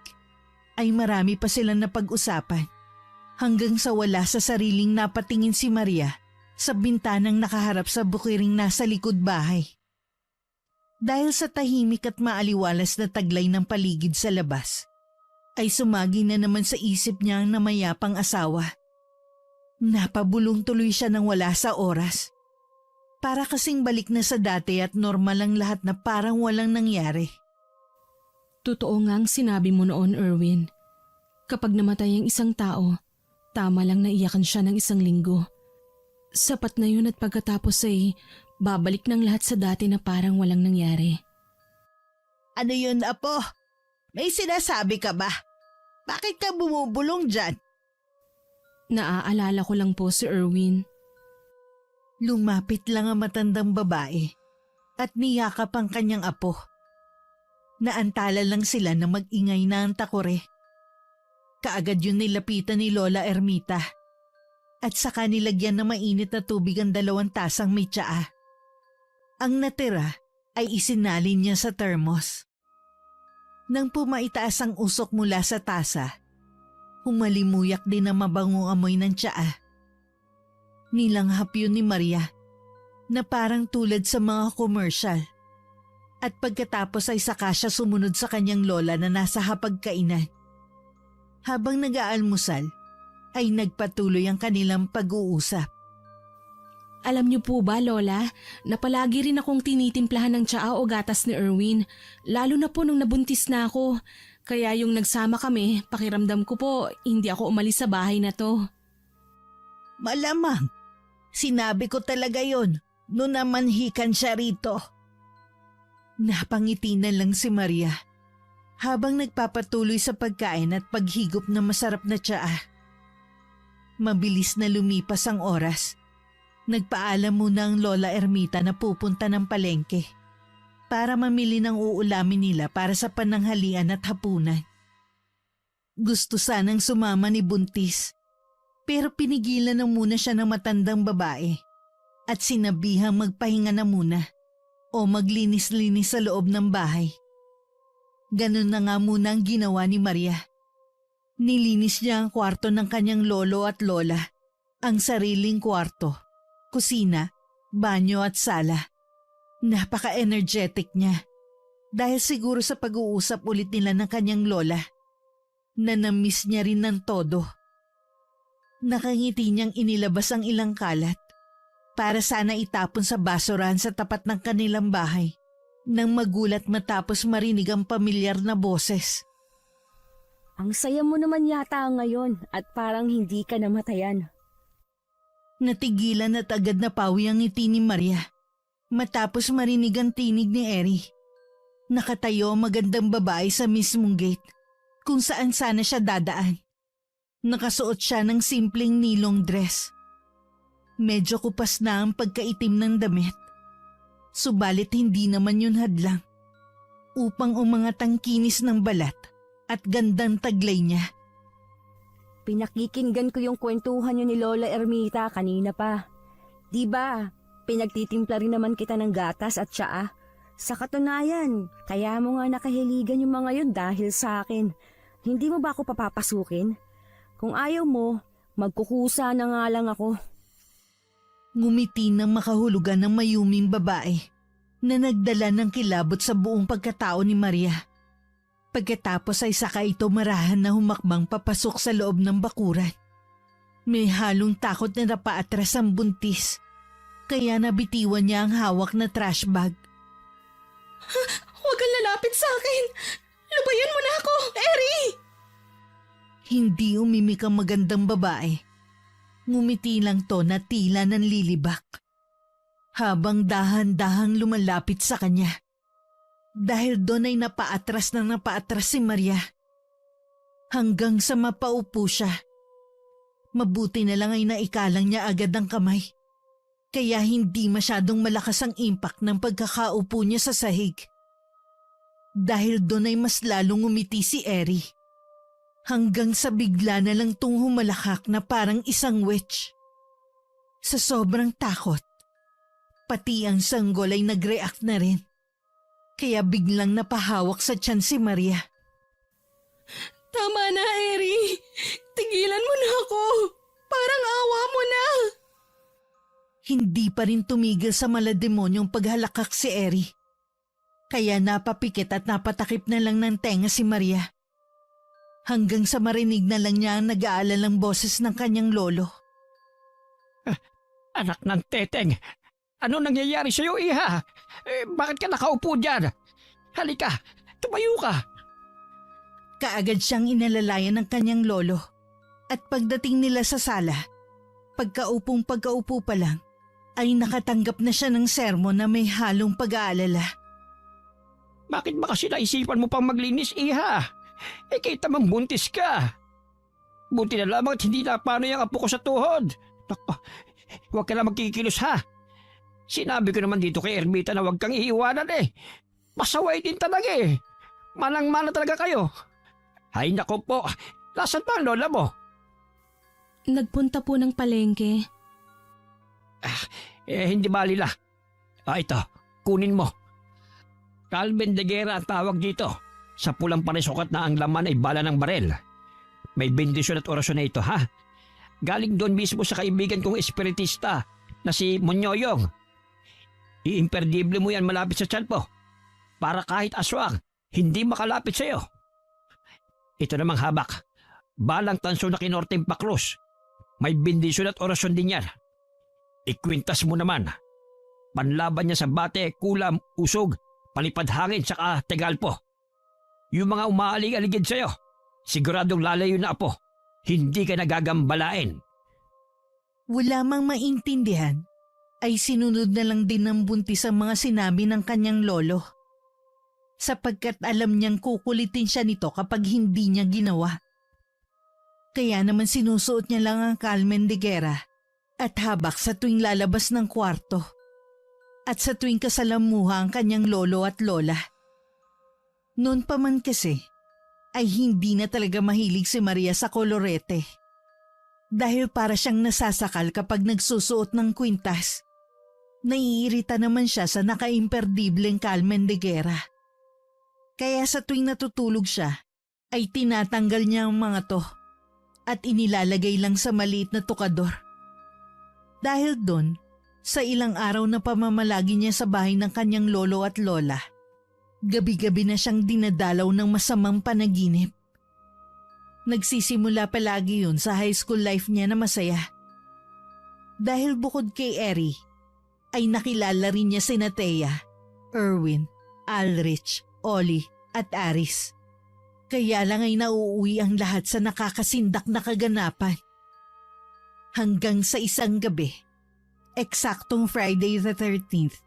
Speaker 1: ay marami pa silang napag-usapan hanggang sa wala sa sariling napatingin si Maria sa bintanang nakaharap sa bukiring nasa likod bahay. Dahil sa tahimik at maaliwalas na taglay ng paligid sa labas, ay sumagi na naman sa isip niya ang namayapang asawa. Napabulong tuloy siya nang wala sa oras. Para kasing balik na sa dati at normal ang lahat na parang walang nangyari.
Speaker 2: Totoo nga ang sinabi mo noon, Erwin. Kapag namatay ang isang tao, tama lang na iyakan siya ng 1 linggo. Sapat na yun at pagkatapos ay babalik ng lahat sa dati na parang walang nangyari.
Speaker 1: Ano yun, apo? May sinasabi ka ba? Bakit ka bumubulong dyan?
Speaker 2: Naaalala ko lang po si Erwin.
Speaker 1: Lumapit lang ang matandang babae at niyakap ang kanyang apo. Naantala lang sila na mag-ingay na ang takore. Kaagad yun nilapitan ni Lola Ermita at saka nilagyan ng mainit na tubig ang 2 tasang may tsaa. Ang natira ay isinalin niya sa termos. Nang pumaitaas ang usok mula sa tasa, humalimuyak din ang mabangong amoy ng tsaa. Nilanghap yun ni Maria na parang tulad sa mga commercial. At pagkatapos ay saka siya sumunod sa kanyang lola na nasa hapagkainan. Habang nag-aalmusal, ay nagpatuloy ang kanilang pag-uusap.
Speaker 2: Alam niyo po ba, Lola, na palagi rin akong tinitimplahan ng tsaa o gatas ni Erwin, lalo na po nung nabuntis na ako. Kaya yung nagsama kami, pakiramdam ko po, hindi ako umalis sa bahay na to.
Speaker 1: Malamang, sinabi ko talaga yon noon namanhikan siya rito. Napangiti na lang si Maria habang nagpapatuloy sa pagkain at paghigop ng masarap na tsaa. Mabilis na lumipas ang oras. Nagpaalam muna ang Lola Ermita na pupunta ng palengke para mamili ng uulamin nila para sa pananghalian at hapunan. Gusto sanang sumama ni Buntis, pero pinigilan na muna siya ng matandang babae at sinabihang magpahinga na muna o maglinis-linis sa loob ng bahay. Ganun na nga muna ang ginawa ni Maria. Nilinis niya ang kwarto ng kanyang lolo at lola, ang sariling kwarto, kusina, banyo at sala. Napaka-energetic niya dahil siguro sa pag-uusap ulit nila ng kanyang lola na na-miss niya rin ng todo. Nakangiti niyang inilabas ang ilang kalat para sana itapon sa basurahan sa tapat ng kanilang bahay nang magulat matapos marinig ang pamilyar na boses.
Speaker 4: Ang saya mo naman yata ngayon at parang hindi ka namatayan.
Speaker 1: Natigilan at agad na pawi ang ngiti ni Maria matapos marinig ang tinig ni Eri. Nakatayo ang magandang babae sa mismong gate kung saan sana siya dadaan. Nakasuot siya ng simpleng nilong dress. Medyo kupas na ang pagkaitim ng damit. Subalit hindi naman yun hadlang upang umangat ang kinis ng balat at gandang taglay niya.
Speaker 4: Pinakikinggan ko yung kwentuhan niyo ni Lola Ermita kanina pa. Di ba, pinagtitimpla rin naman kita ng gatas at tsaa. Sa katunayan, kaya mo nga nakahiligan yung mga yun dahil sa akin. Hindi mo ba ako papapasukin? Kung ayaw mo, magkukusa na nga lang ako.
Speaker 1: Ngumiti ng makahulugan ng mayuming babae na nagdala ng kilabot sa buong pagkatao ni Maria. Pagkatapos ay saka ito marahan na humakbang papasok sa loob ng bakuran. May halong takot na napaatras ang buntis, kaya nabitiwan niya ang hawak na trash bag.
Speaker 2: Huwag kang lalapit sa akin! Lubayan mo na ako, Eri!
Speaker 1: Hindi umimik ang magandang babae. Ngumiti lang to na tila nanlilibak, habang dahan-dahang lumalapit sa kanya. Dahil doon ay napaatras si Maria. Hanggang sa mapaupo siya. Mabuti na lang ay naikalang niya agad ang kamay. Kaya hindi masyadong malakas ang impact ng pagkakaupo niya sa sahig. Dahil doon ay mas lalong umiti si Eri. Hanggang sa bigla na lang tung humalakak na parang isang witch. Sa sobrang takot, pati ang sanggol ay nag-react na rin. Kaya biglang napahawak sa tiyan si Maria.
Speaker 2: Tama na, Eri! Tigilan mo na ako! Parang awa mo na!
Speaker 1: Hindi pa rin tumigil sa malademonyong paghalakak si Eri. Kaya napapikit at napatakip na lang ng tenga si Maria. Hanggang sa marinig na lang niya ang nag-aalalang boses ng kanyang lolo.
Speaker 5: Anak ng teteng, ano nangyayari sa'yo, iha? Bakit ka nakaupo dyan? Halika, tumayo ka.
Speaker 1: Kaagad siyang inalalayan ng kanyang lolo. At pagdating nila sa sala, pagkaupo pa lang, ay nakatanggap na siya ng sermon na may halong pag-aalala.
Speaker 5: Bakit ba kasi naisipan mo pang maglinis, iha? Kita mang buntis ka. Buti na lamang at hindi na paano yung apo ko sa tuhod. Naku, huwag ka na magkikilos ha. Sinabi ko naman dito kay Ermita na huwag kang iiwanan eh. Pasaway din talaga eh. Manang-mana talaga kayo. Ay nako po, nasaan pa ang lola mo?
Speaker 2: Nagpunta po ng palengke.
Speaker 5: Hindi balila. Ito, kunin mo. Calvin de Guerra ang tawag dito. Sa pulang panisukat na ang laman ay bala ng barel. May bendisyon at orasyon na ito ha. Galing doon mismo sa kaibigan kong espiritista na si Monyoyong. Iimperdible mo yan malapit sa tiyan po. Para kahit aswang, hindi makalapit sa'yo. Ito namang habak. Balang tanso na kinorteng paklos. May bendisyon at orasyon din yan. Ikwintas mo naman. Panlaban niya sa bate, kulam, usog, palipad hangin, saka tegalpo. Yung mga umaalig-aligid sa'yo, siguradong lalayo na apo. Hindi ka nagagambalain.
Speaker 1: Wala mang maintindihan, ay sinunod na lang din ng buntis ang mga sinabi ng kanyang lolo. Sapagkat alam niyang kukulitin siya nito kapag hindi niya ginawa. Kaya naman sinusuot niya lang ang Carmen de Guerra at habak sa tuwing lalabas ng kwarto. At sa tuwing kasalamuha ang kanyang lolo at lola. Noon pa man kasi, ay hindi na talaga mahilig si Maria sa kolorete. Dahil para siyang nasasakal kapag nagsusuot ng kwintas. Naiirita naman siya sa nakaimperdibleng Carmen de Guerra. Kaya sa tuwing natutulog siya, ay tinatanggal niya ang mga to at inilalagay lang sa maliit na tukador. Dahil doon, sa ilang araw na pamamalagi niya sa bahay ng kanyang lolo at lola, gabi-gabi na siyang dinadalaw ng masamang panaginip. Nagsisimula palagi yun sa high school life niya na masaya. Dahil bukod kay Eri, ay nakilala rin niya sina Thea, Erwin, Alrich, Ollie at Aris. Kaya lang ay nauuwi ang lahat sa nakakasindak na kaganapan. Hanggang sa isang gabi, eksaktong Friday the 13th,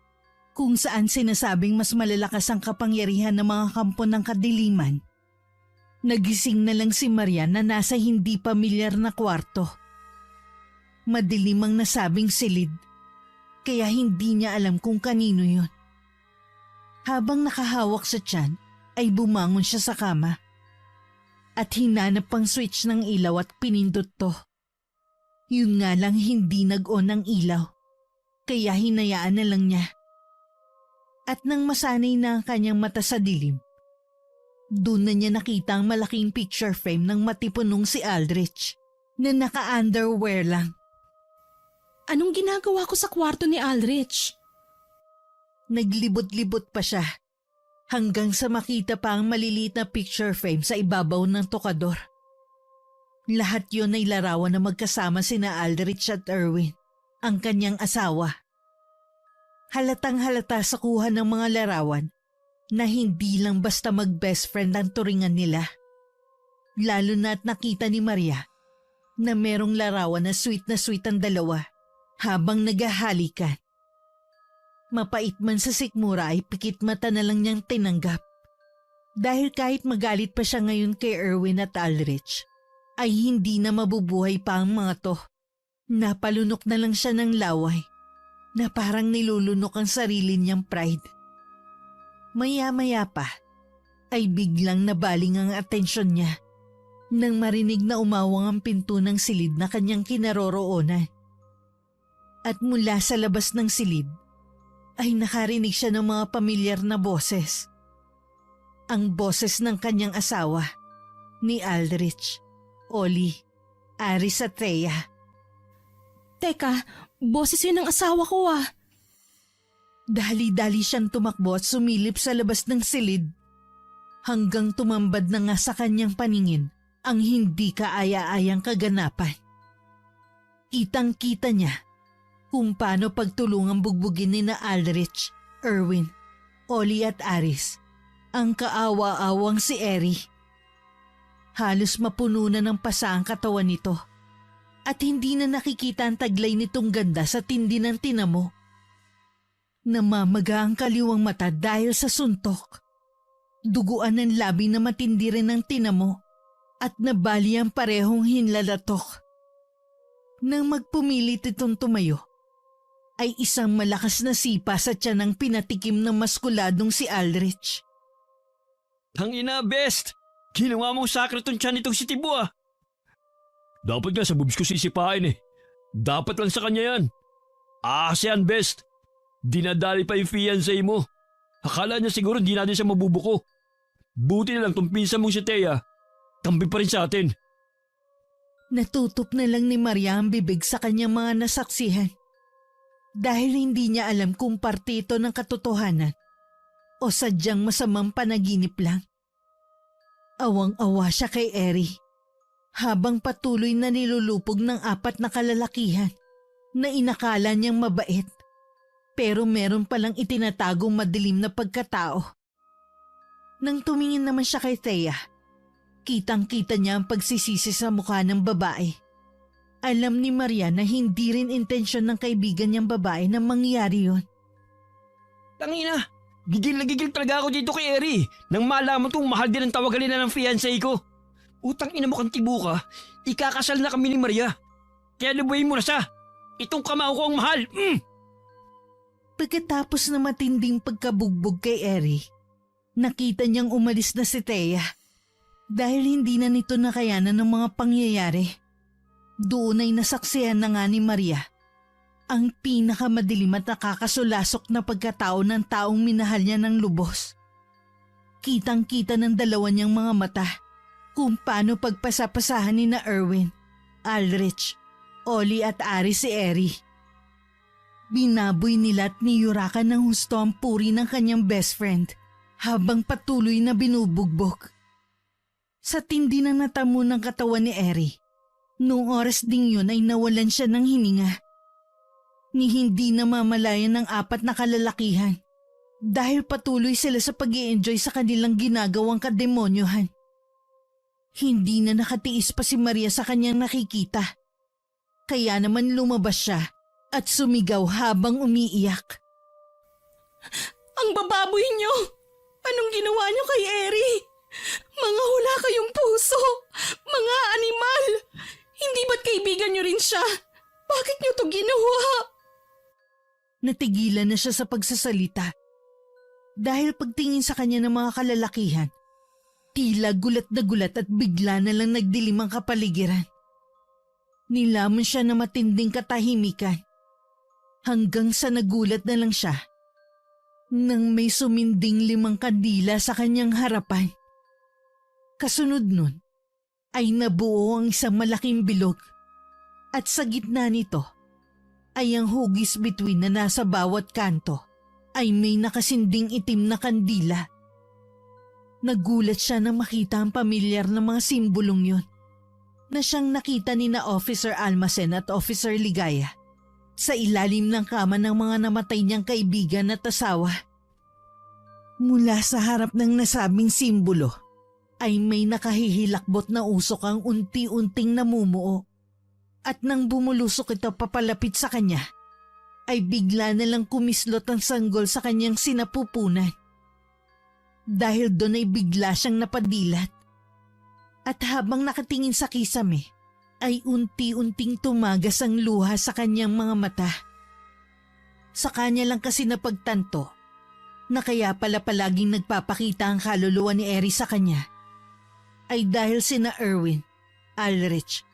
Speaker 1: kung saan sinasabing mas malalakas ang kapangyarihan ng mga kampo ng kadiliman, Nagising na lang si Maria na nasa hindi pamilyar na kwarto. Madilim ang nasabing silid, kaya hindi niya alam kung kanino yun. Habang nakahawak sa tiyan, ay bumangon siya sa kama. At hinanap ang switch ng ilaw at pinindot to. Yun nga lang hindi nag-on ang ilaw, kaya hinayaan na lang niya. At nang masanay na ang kanyang mata sa dilim, doon na niya nakita ang malaking picture frame ng matipunong si Aldrich na naka-underwear lang.
Speaker 2: Anong ginagawa ko sa kwarto ni Aldrich?
Speaker 1: Naglibot-libot pa siya hanggang sa makita pa ang maliliit na picture frame sa ibabaw ng tokador. Lahat yon ay larawan na magkasama sina Aldrich at Erwin, ang kanyang asawa. Halatang halata sa kuha ng mga larawan na hindi lang basta mag-best friend ang turingan nila. Lalo na at nakita ni Maria na merong larawan na sweet ang dalawa habang naghahalikan. Mapait man sa sikmura ay pikit mata na lang niyang tinanggap. Dahil kahit magalit pa siya ngayon kay Erwin at Aldrich, ay hindi na mabubuhay pa ang mga to. Napalunok na lang siya ng laway na parang nilulunok ang sarili niyang pride. Maya-maya pa ay biglang nabaling ang atensyon niya nang marinig na umawang ang pinto ng silid na kanyang kinaroroonan. At mula sa labas ng silid ay nakarinig siya ng mga pamilyar na boses. Ang boses ng kanyang asawa, ni Aldrich, Oli, Aris at Thea.
Speaker 2: Teka, boses yun ng asawa ko ah.
Speaker 1: Dali-dali siyang tumakbo at sumilip sa labas ng silid hanggang tumambad na nga sa kanyang paningin ang hindi kaaya-ayang kaganapan. Kitang-kita niya kung paano pagtulungang bugbugin ni na Aldrich, Erwin, Oli at Aris ang kaawa-awang si Eri. Halos mapuno na ng pasa ang katawan nito at hindi na nakikita ang taglay nitong ganda sa tindi ng tinamo. Namamaga ang kaliwang mata dahil sa suntok. Duguan ng labi na matindi rin ang tinamo at nabali ang parehong hinlalatok. Nang magpumilit itong tumayo, ay isang malakas na sipa sa tiyan ng pinatikim ng maskuladong si Aldrich.
Speaker 3: Tangina, best! Ginawa mong sakre tong tiyan nitong si Tibo ah. Dapat nga sa boobs ko sisipain eh. Dapat lang sa kanya yan. Yan, best. Dinadali pa yung fiancé mo. Akala niya siguro di natin siya mabubuko. Buti na lang tong pinsan mong si Thea. Kampi pa rin sa atin.
Speaker 1: Natutup na lang ni Maria ang bibig sa kanyang mga nasaksihan. Dahil hindi niya alam kung parte ito ng katotohanan o sadyang masamang panaginip lang. Awang-awa siya kay Eri habang patuloy na nilulupog ng 4 na kalalakihan na inakala niyang mabait. Pero meron palang itinatagong madilim na pagkatao. Nang tumingin naman siya kay Thea, kitang-kita niya ang pagsisisi sa mukha ng babae. Alam ni Maria na hindi rin intensyon ng kaibigan niyang babae na mangyari yun.
Speaker 5: Tangina, gigil na gigil talaga ako dito kay Eri nang malaman kong mahal din ang tawagalin na ng fiancé ko. Utang ina mo kang Tibo ka, ikakasal na kami ni Maria. Kaya lubuhin mo na siya. Itong kamao ko ang mahal.
Speaker 1: Pagkatapos na matinding pagkabugbog kay Eri, nakita niyang umalis na si Thea dahil hindi na nito nakayanan ng mga pangyayari. Doon ay nasaksihan na nga ni Maria ang pinakamadilim at nakakasulasok na pagkatao ng taong minahal niya ng lubos. Kitang-kita ng dalawa niyang mga mata kung paano pagpasapasahan ni na Erwin, Aldrich, Oli at Aris si Eri. Binaboy nila at niyurakan ng husto ang puri ng kanyang best friend habang patuloy na binubugbog. Sa tindi ng natamo ng katawan ni Eri, noong oras ding yun ay nawalan siya ng hininga. Ni hindi na mamalayan ng 4 na kalalakihan dahil patuloy sila sa pag-i-enjoy sa kanilang ginagawang kademonyohan. Hindi na nakatiis pa si Maria sa kanyang nakikita. Kaya naman lumabas siya at sumigaw habang umiiyak.
Speaker 2: Ang bababoy niyo! Anong ginawa niyo kay Eri? Mga hula kayong
Speaker 1: Natigilan na siya sa pagsasalita. Dahil pagtingin sa kanya ng mga kalalakihan, tila gulat na gulat at bigla na lang nagdilim ang kapaligiran. Nilamon siya na matinding katahimikan hanggang sa nagulat na lang siya nang may suminding 5 kandila sa kanyang harapan. Kasunod nun ay nabuo ang isang malaking bilog at sa gitna nito ay ang hugis bituin na nasa bawat kanto ay may nakasinding itim na kandila. Nagulat siya nang makita ang pamilyar na mga simbolong yun na siyang nakita ni na Officer Almacen at Officer Ligaya sa ilalim ng kama ng mga namatay niyang kaibigan at asawa. Mula sa harap ng nasabing simbolo ay may nakahihilakbot na usok ang unti-unting namumuo. At nang bumulusok ito papalapit sa kanya, ay bigla na lang kumislot ang sanggol sa kanyang sinapupunan. Dahil doon ay bigla siyang napadilat. At habang nakatingin sa kisame, ay unti-unting tumagas ang luha sa kanyang mga mata. Sa kanya lang kasi napagtanto na kaya pala palaging nagpapakita ang kaluluwa ni Eri sa kanya ay dahil sina Erwin, Ulrich,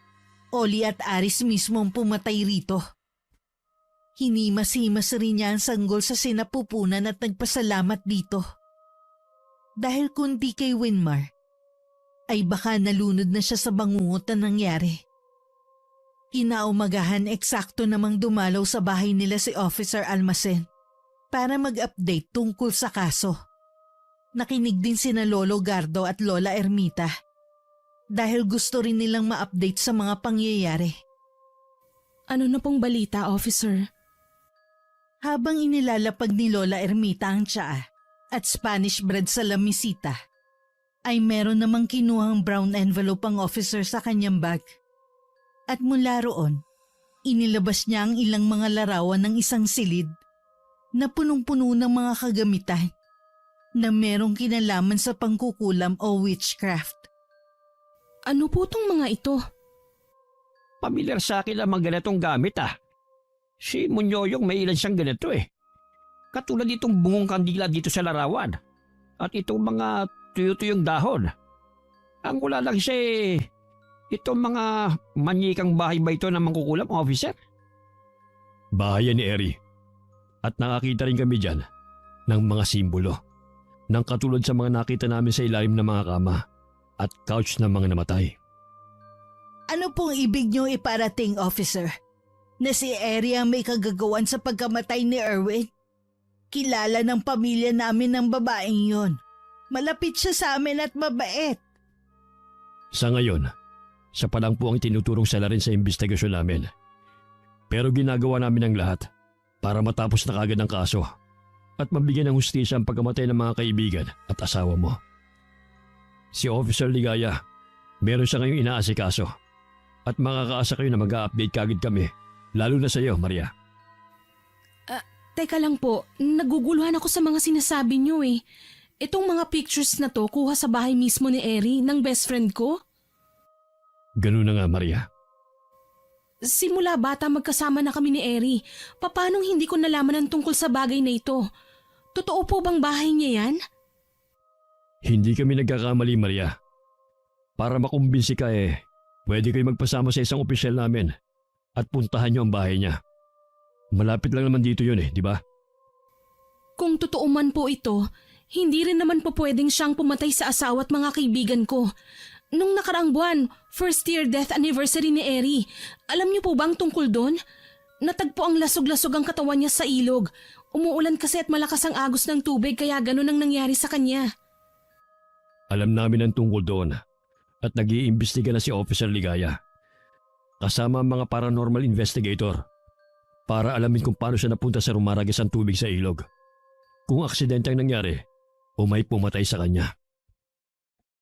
Speaker 1: Oli at Aris mismo ang pumatay rito. Hinimas-himas rin niya ang sanggol sa sinapupunan at nagpasalamat dito. Dahil kundi kay Winmar, ay baka nalunod na siya sa bangungot na nangyari. Kinaumagahan eksakto namang dumalaw sa bahay nila si Officer Almacen para mag-update tungkol sa kaso. Nakinig din sina Lolo Gardo at Lola Ermita dahil gusto rin nilang ma-update sa mga pangyayari.
Speaker 2: Ano na pong balita, officer?
Speaker 1: Habang inilalapag ni Lola Ermita ang tsaa at Spanish bread sa lamisita, ay meron namang kinuhang brown envelope ang officer sa kanyang bag. At mula roon, inilabas niya ang ilang mga larawan ng isang silid na punong-puno ng mga kagamitan na merong kinalaman sa pangkukulam o witchcraft.
Speaker 2: Ano po tong mga ito?
Speaker 5: Pamilyar sa akin ang mga ganitong gamit Si Munyoyong may ilan siyang ganito Katulad itong bungong kandila dito sa larawan. At itong mga tuyo-tuyong dahon. Ang wala lang siya itong mga manyikang bahay ba ito na mangkukulam, officer?
Speaker 3: Bahay yan ni Eri. At nakakita rin kami dyan ng mga simbolo ng katulad sa mga nakita namin sa ilalim ng mga kama at couch ng mga namatay.
Speaker 1: Ano pong ibig niyo iparating, officer? Na si Eri ang may kagagawan sa pagkamatay ni Erwin? Kilala ng pamilya namin ng babaeng yon. Malapit siya sa amin at mabait.
Speaker 3: Sa ngayon, siya pa lang po ang tinuturong sala rin sa investigasyon namin. Pero ginagawa namin ang lahat para matapos na kagad ang kaso at mabigyan ng hustisya ang pagkamatay ng mga kaibigan at asawa mo. Si Officer Ligaya, meron siya ngayong inaasikaso at makakaasa kayo na mag-a-update kagad kami, lalo na sa iyo, Maria.
Speaker 2: Teka lang po, naguguluhan ako sa mga sinasabi niyo Itong mga pictures na to kuha sa bahay mismo ni Eri, ng best friend ko?
Speaker 3: Ganun na nga, Maria.
Speaker 2: Simula bata magkasama na kami ni Eri. Paanong hindi ko nalaman ang tungkol sa bagay na ito? Totoo po bang bahay niya yan?
Speaker 3: Hindi kami nagkakamali, Maria. Para makumbinsi ka pwede kayo magpasama sa isang opisyal namin at puntahan niyo ang bahay niya. Malapit lang naman dito yun di ba?
Speaker 2: Kung totoo man po ito, hindi rin naman po pwedeng siyang pumatay sa asawa at mga kaibigan ko. Nung nakaraang buwan, first year death anniversary ni Eri, alam niyo po ba ang tungkol doon? Natagpo ang lasog-lasog ang katawan niya sa ilog. Umuulan kasi at malakas ang agos ng tubig kaya ganun ang nangyari sa kanya.
Speaker 3: Alam namin ang tungkol doon at nag-iimbestiga na si Officer Ligaya. Kasama ang mga paranormal investigator para alamin kung paano siya napunta sa rumaragas ang tubig sa ilog. Kung aksidente ang nangyari o may pumatay sa kanya.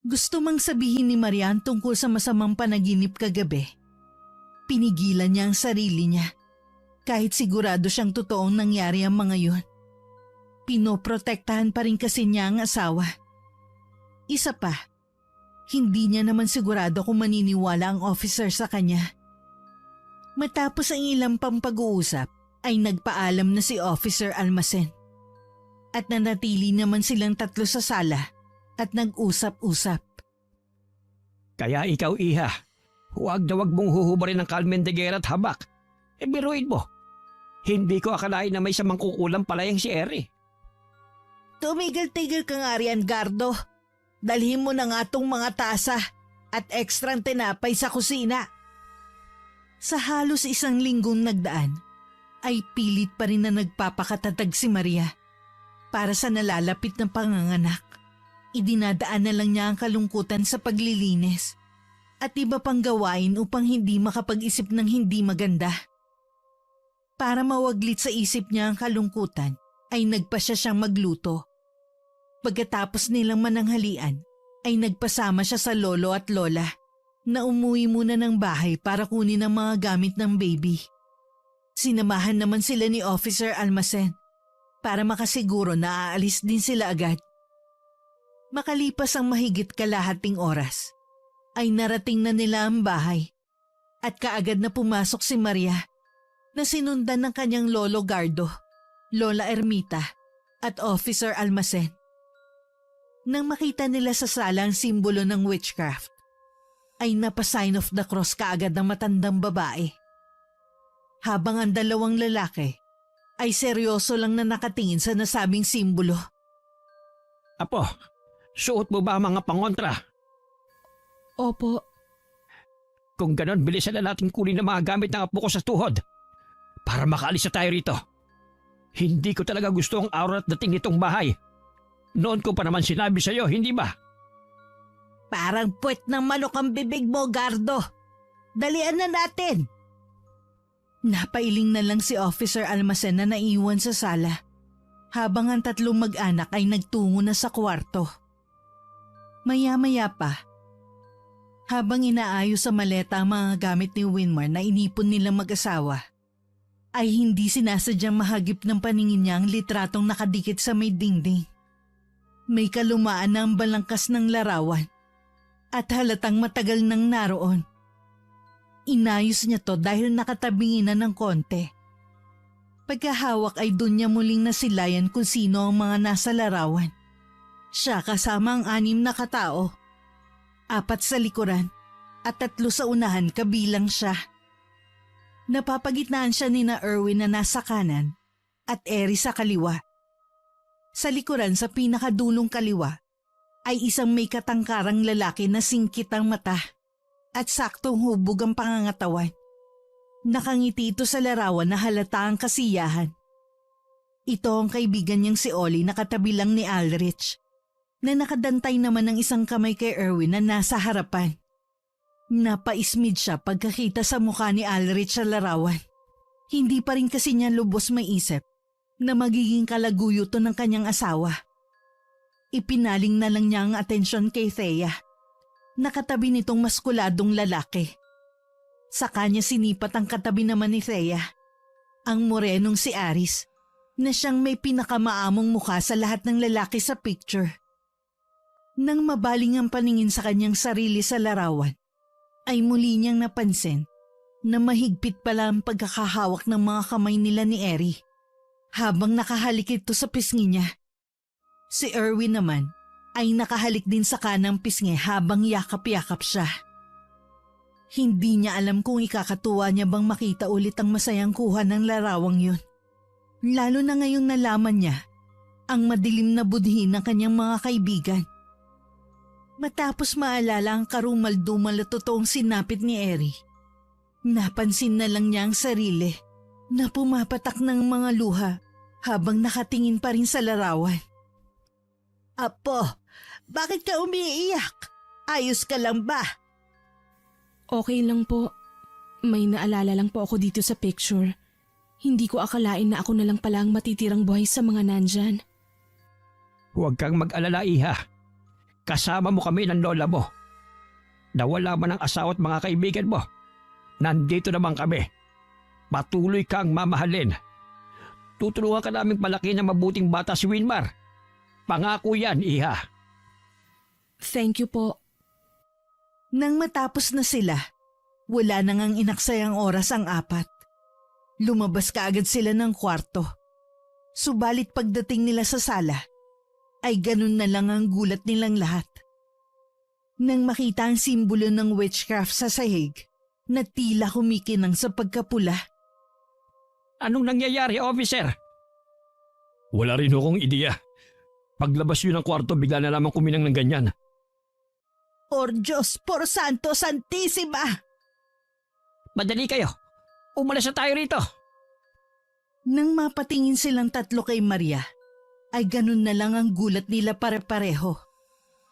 Speaker 1: Gusto mang sabihin ni Marian tungkol sa masamang panaginip kagabi. Pinigilan niya ang sarili niya kahit sigurado siyang totoong nangyari ang mga yun. Pinoprotektahan pa rin kasi niya ang asawa. Isa pa, hindi niya naman sigurado kung maniniwala ang officer sa kanya. Matapos ang ilang pang pag-uusap, ay nagpaalam na si Officer Almacen. At nanatili naman silang tatlo sa sala at nag-usap-usap.
Speaker 5: Kaya ikaw, Iha, huwag na huwag mong huhubarin ng Carmen de Guerra at habak. Biruin mo. Hindi ko akalain na may samang kukulang pala yung si Eri.
Speaker 1: Tumigil-tigil ka nga riyan, Gardo. Dalhin mo na nga tong mga tasa at ekstrang tinapay sa kusina. Sa halos 1 linggong nagdaan, ay pilit pa rin na nagpapakatatag si Maria para sa nalalapit na panganganak. Idinadaan na lang niya ang kalungkutan sa paglilinis at iba pang gawain upang hindi makapag-isip ng hindi maganda. Para mawaglit sa isip niya ang kalungkutan, ay nagpasya siyang magluto. Pagkatapos nilang mananghalian, ay nagpasama siya sa lolo at lola na umuwi muna ng bahay para kunin ang mga gamit ng baby. Sinamahan naman sila ni Officer Almacen para makasiguro na aalis din sila agad. Makalipas ang mahigit kalahating oras, ay narating na nila ang bahay at kaagad na pumasok si Maria na sinundan ng kanyang lolo Gardo, lola Ermita at Officer Almacen. Nang makita nila sa sala ang simbolo ng witchcraft, ay napasign of the cross kaagad ng matandang babae. Habang ang dalawang lalaki ay seryoso lang na nakatingin sa nasabing simbolo.
Speaker 5: Apo, suot mo ba ang mga pangontra?
Speaker 2: Opo.
Speaker 5: Kung ganon, bilisan na natin kunin ang mga gamit ng apo ko sa tuhod para makaalis na tayo rito. Hindi ko talaga gusto ang aura at dating nitong bahay. Noon ko pa naman sinabi sa'yo, hindi ba?
Speaker 1: Parang puwet ng manok ang bibig mo, Gardo. Dalian na natin. Napailing na lang si Officer Almacen na naiwan sa sala habang ang tatlong mag-anak ay nagtungo na sa kwarto. Maya-maya pa, habang inaayos sa maleta ang mga gamit ni Winmar na inipon nilang mag-asawa, ay hindi sinasadyang mahagip ng paningin niya ang litratong nakadikit sa may dingding. May kalumaan na ang balangkas ng larawan at halatang matagal nang naroon. Inayos niya to dahil nakatabingin na ng konti. Pagkahawak ay doon niya muling nasilayan kung sino ang mga nasa larawan. Siya kasama ang 6 na katao, 4 sa likuran at 3 sa unahan kabilang siya. Napapagitnaan siya ni na Erwin na nasa kanan at Eri sa kaliwa. Sa likuran sa pinakadulong kaliwa ay isang may katangkarang lalaki na singkit ang mata at saktong hubog ang pangangatawan. Nakangiti ito sa larawan na halata ang kasiyahan. Ito ang kaibigan niyang si Ollie na katabi lang ni Aldrich, na nakadantay naman ng isang kamay kay Erwin na nasa harapan. Napaismid siya pagkakita sa mukha ni Aldrich sa larawan. Hindi pa rin kasi niya lubos maisip na magiging kalaguyo to ng kanyang asawa. Ipinaling na lang niya ang atensyon kay Thea, nakatabi nitong maskuladong lalaki. Sa kanya sinipat ang katabi naman ni Thea, ang morenong si Aris, na siyang may pinakamaamong mukha sa lahat ng lalaki sa picture. Nang mabaling ang paningin sa kanyang sarili sa larawan, ay muli niyang napansin na mahigpit pala ang pagkakahawak ng mga kamay nila ni Eri habang nakahalik ito sa pisngi niya. Si Erwin naman ay nakahalik din sa kanang pisngi habang yakap-yakap siya. Hindi niya alam kung ikakatuwa niya bang makita ulit ang masayang kuha ng larawang yun. Lalo na ngayong nalaman niya ang madilim na budhi ng kanyang mga kaibigan. Matapos maalala ang karumal-dumal at totoong sinapit ni Eri, napansin na lang niya ang sarili na pumapatak ng mga luha habang nakatingin pa rin sa larawan. Apo, bakit ka umiiyak? Ayos ka lang ba?
Speaker 2: Okay lang po. May naalala lang po ako dito sa picture. Hindi ko akalain na ako na lang pala ang matitirang buhay sa mga nandyan.
Speaker 5: Huwag kang mag-alala, Iha. Kasama mo kami ng lola mo. Nawala man ang asawa at mga kaibigan mo. Nandito naman kami. Patuloy kang mamahalin. Tutulungan ka naming palaki ng mabuting bata si Winmar. Pangako yan, Iha.
Speaker 2: Thank you po.
Speaker 1: Nang matapos na sila, wala nang ang inaksayang oras ang 4. Lumabas kaagad sila ng kwarto. Subalit pagdating nila sa sala, ay ganun na lang ang gulat nilang lahat. Nang makita ang simbolo ng witchcraft sa sahig, na tila kumikinang sa pagkapula.
Speaker 5: Anong nangyayari, officer?
Speaker 3: Wala rin akong ideya. Paglabas yun ng kwarto, bigla na lamang kuminang ng ganyan.
Speaker 1: Por Diyos, por Santo Santissima!
Speaker 5: Madali kayo. Umalis na tayo rito.
Speaker 1: Nang mapatingin silang tatlo kay Maria, ay ganun na lang ang gulat nila pare-pareho.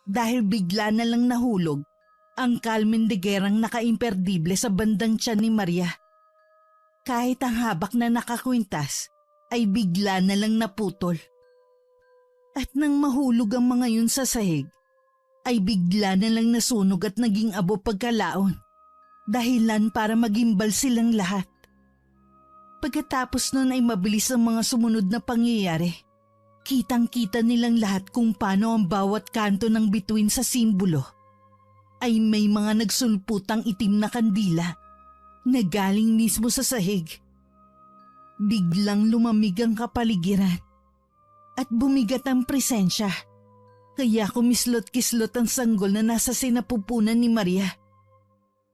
Speaker 1: Dahil bigla na lang nahulog ang Carmen de Guerrang nakaimperdible sa bandang tiyan ni Maria. Kahit ang habak na nakakwintas ay bigla na lang naputol. At nang mahulog ang mga yun sa sahig, ay bigla na lang nasunog at naging abo pagkalaon. Dahilan para magimbal silang lahat. Pagkatapos nun ay mabilis ang mga sumunod na pangyayari. Kitang-kita nilang lahat kung paano ang bawat kanto ng bituin sa simbolo ay may mga nagsulputang itim na kandila na galing mismo sa sahig. Biglang lumamig ang kapaligiran at bumigat ang presensya. Kaya kumislot-kislot ang sanggol na nasa sinapupunan ni Maria.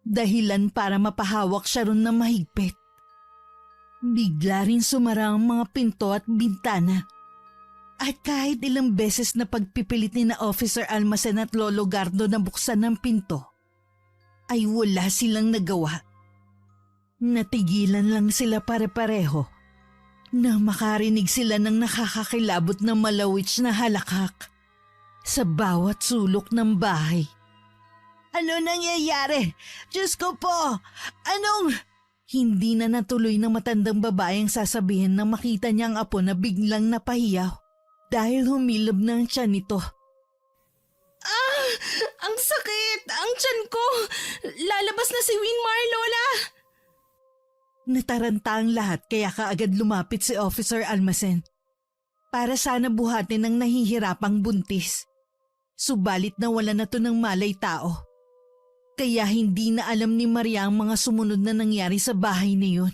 Speaker 1: Dahilan para mapahawak siya ron na mahigpit. Bigla rin sumara ang mga pinto at bintana. At kahit ilang beses na pagpipilit ni na Officer Almacen at Lolo Gardo na buksan ng pinto, ay wala silang nagawa. Natigilan lang sila pare-pareho na makarinig sila ng nakakakilabot na malawits na halakak sa bawat sulok ng bahay. Ano nangyayari? Diyos ko po! Anong... Hindi na natuloy ng matandang babae ang sasabihin na makita niya ang apo na biglang napahiyaw dahil humilab na ang tiyan nito.
Speaker 2: Ah! Ang sakit! Ang tiyan ko! Lalabas na si Winmar, Lola!
Speaker 1: Nataranta ang lahat kaya kaagad lumapit si Officer Almacen para sana buhatin ang nahihirapang buntis. Subalit na wala na to ng malay tao. Kaya hindi na alam ni Maria ang mga sumunod na nangyari sa bahay na yun.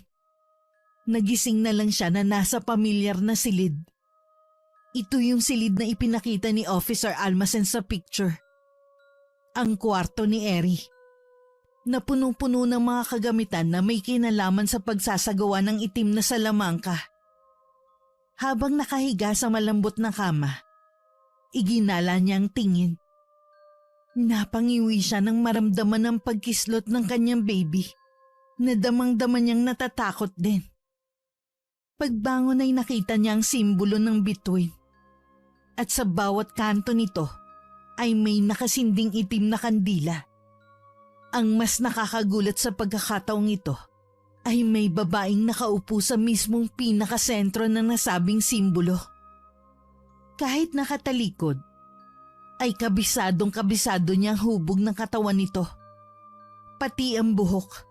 Speaker 1: Nagising na lang siya na nasa pamilyar na silid. Ito yung silid na ipinakita ni Officer Almacen sa picture. Ang kwarto ni Eri. Na punong-puno ng mga kagamitan na may kinalaman sa pagsasagawa ng itim na salamangka. Habang nakahiga sa malambot na kama, iginala niyang tingin. Napangiwi siya nang maramdaman ng pagkislot ng kanyang baby. Nadamang-dama niyang natatakot din. Pagbangon ay nakita niya ang simbolo ng bituin. At sa bawat kanto nito ay may nakasinding itim na kandila. Ang mas nakakagulat sa pagkakataong ito ay may babaeng nakaupo sa mismong pinakasentro ng nasabing simbolo. Kahit nakatalikod, ay kabisadong-kabisado niya ang hubog ng katawan nito. Pati ang buhok.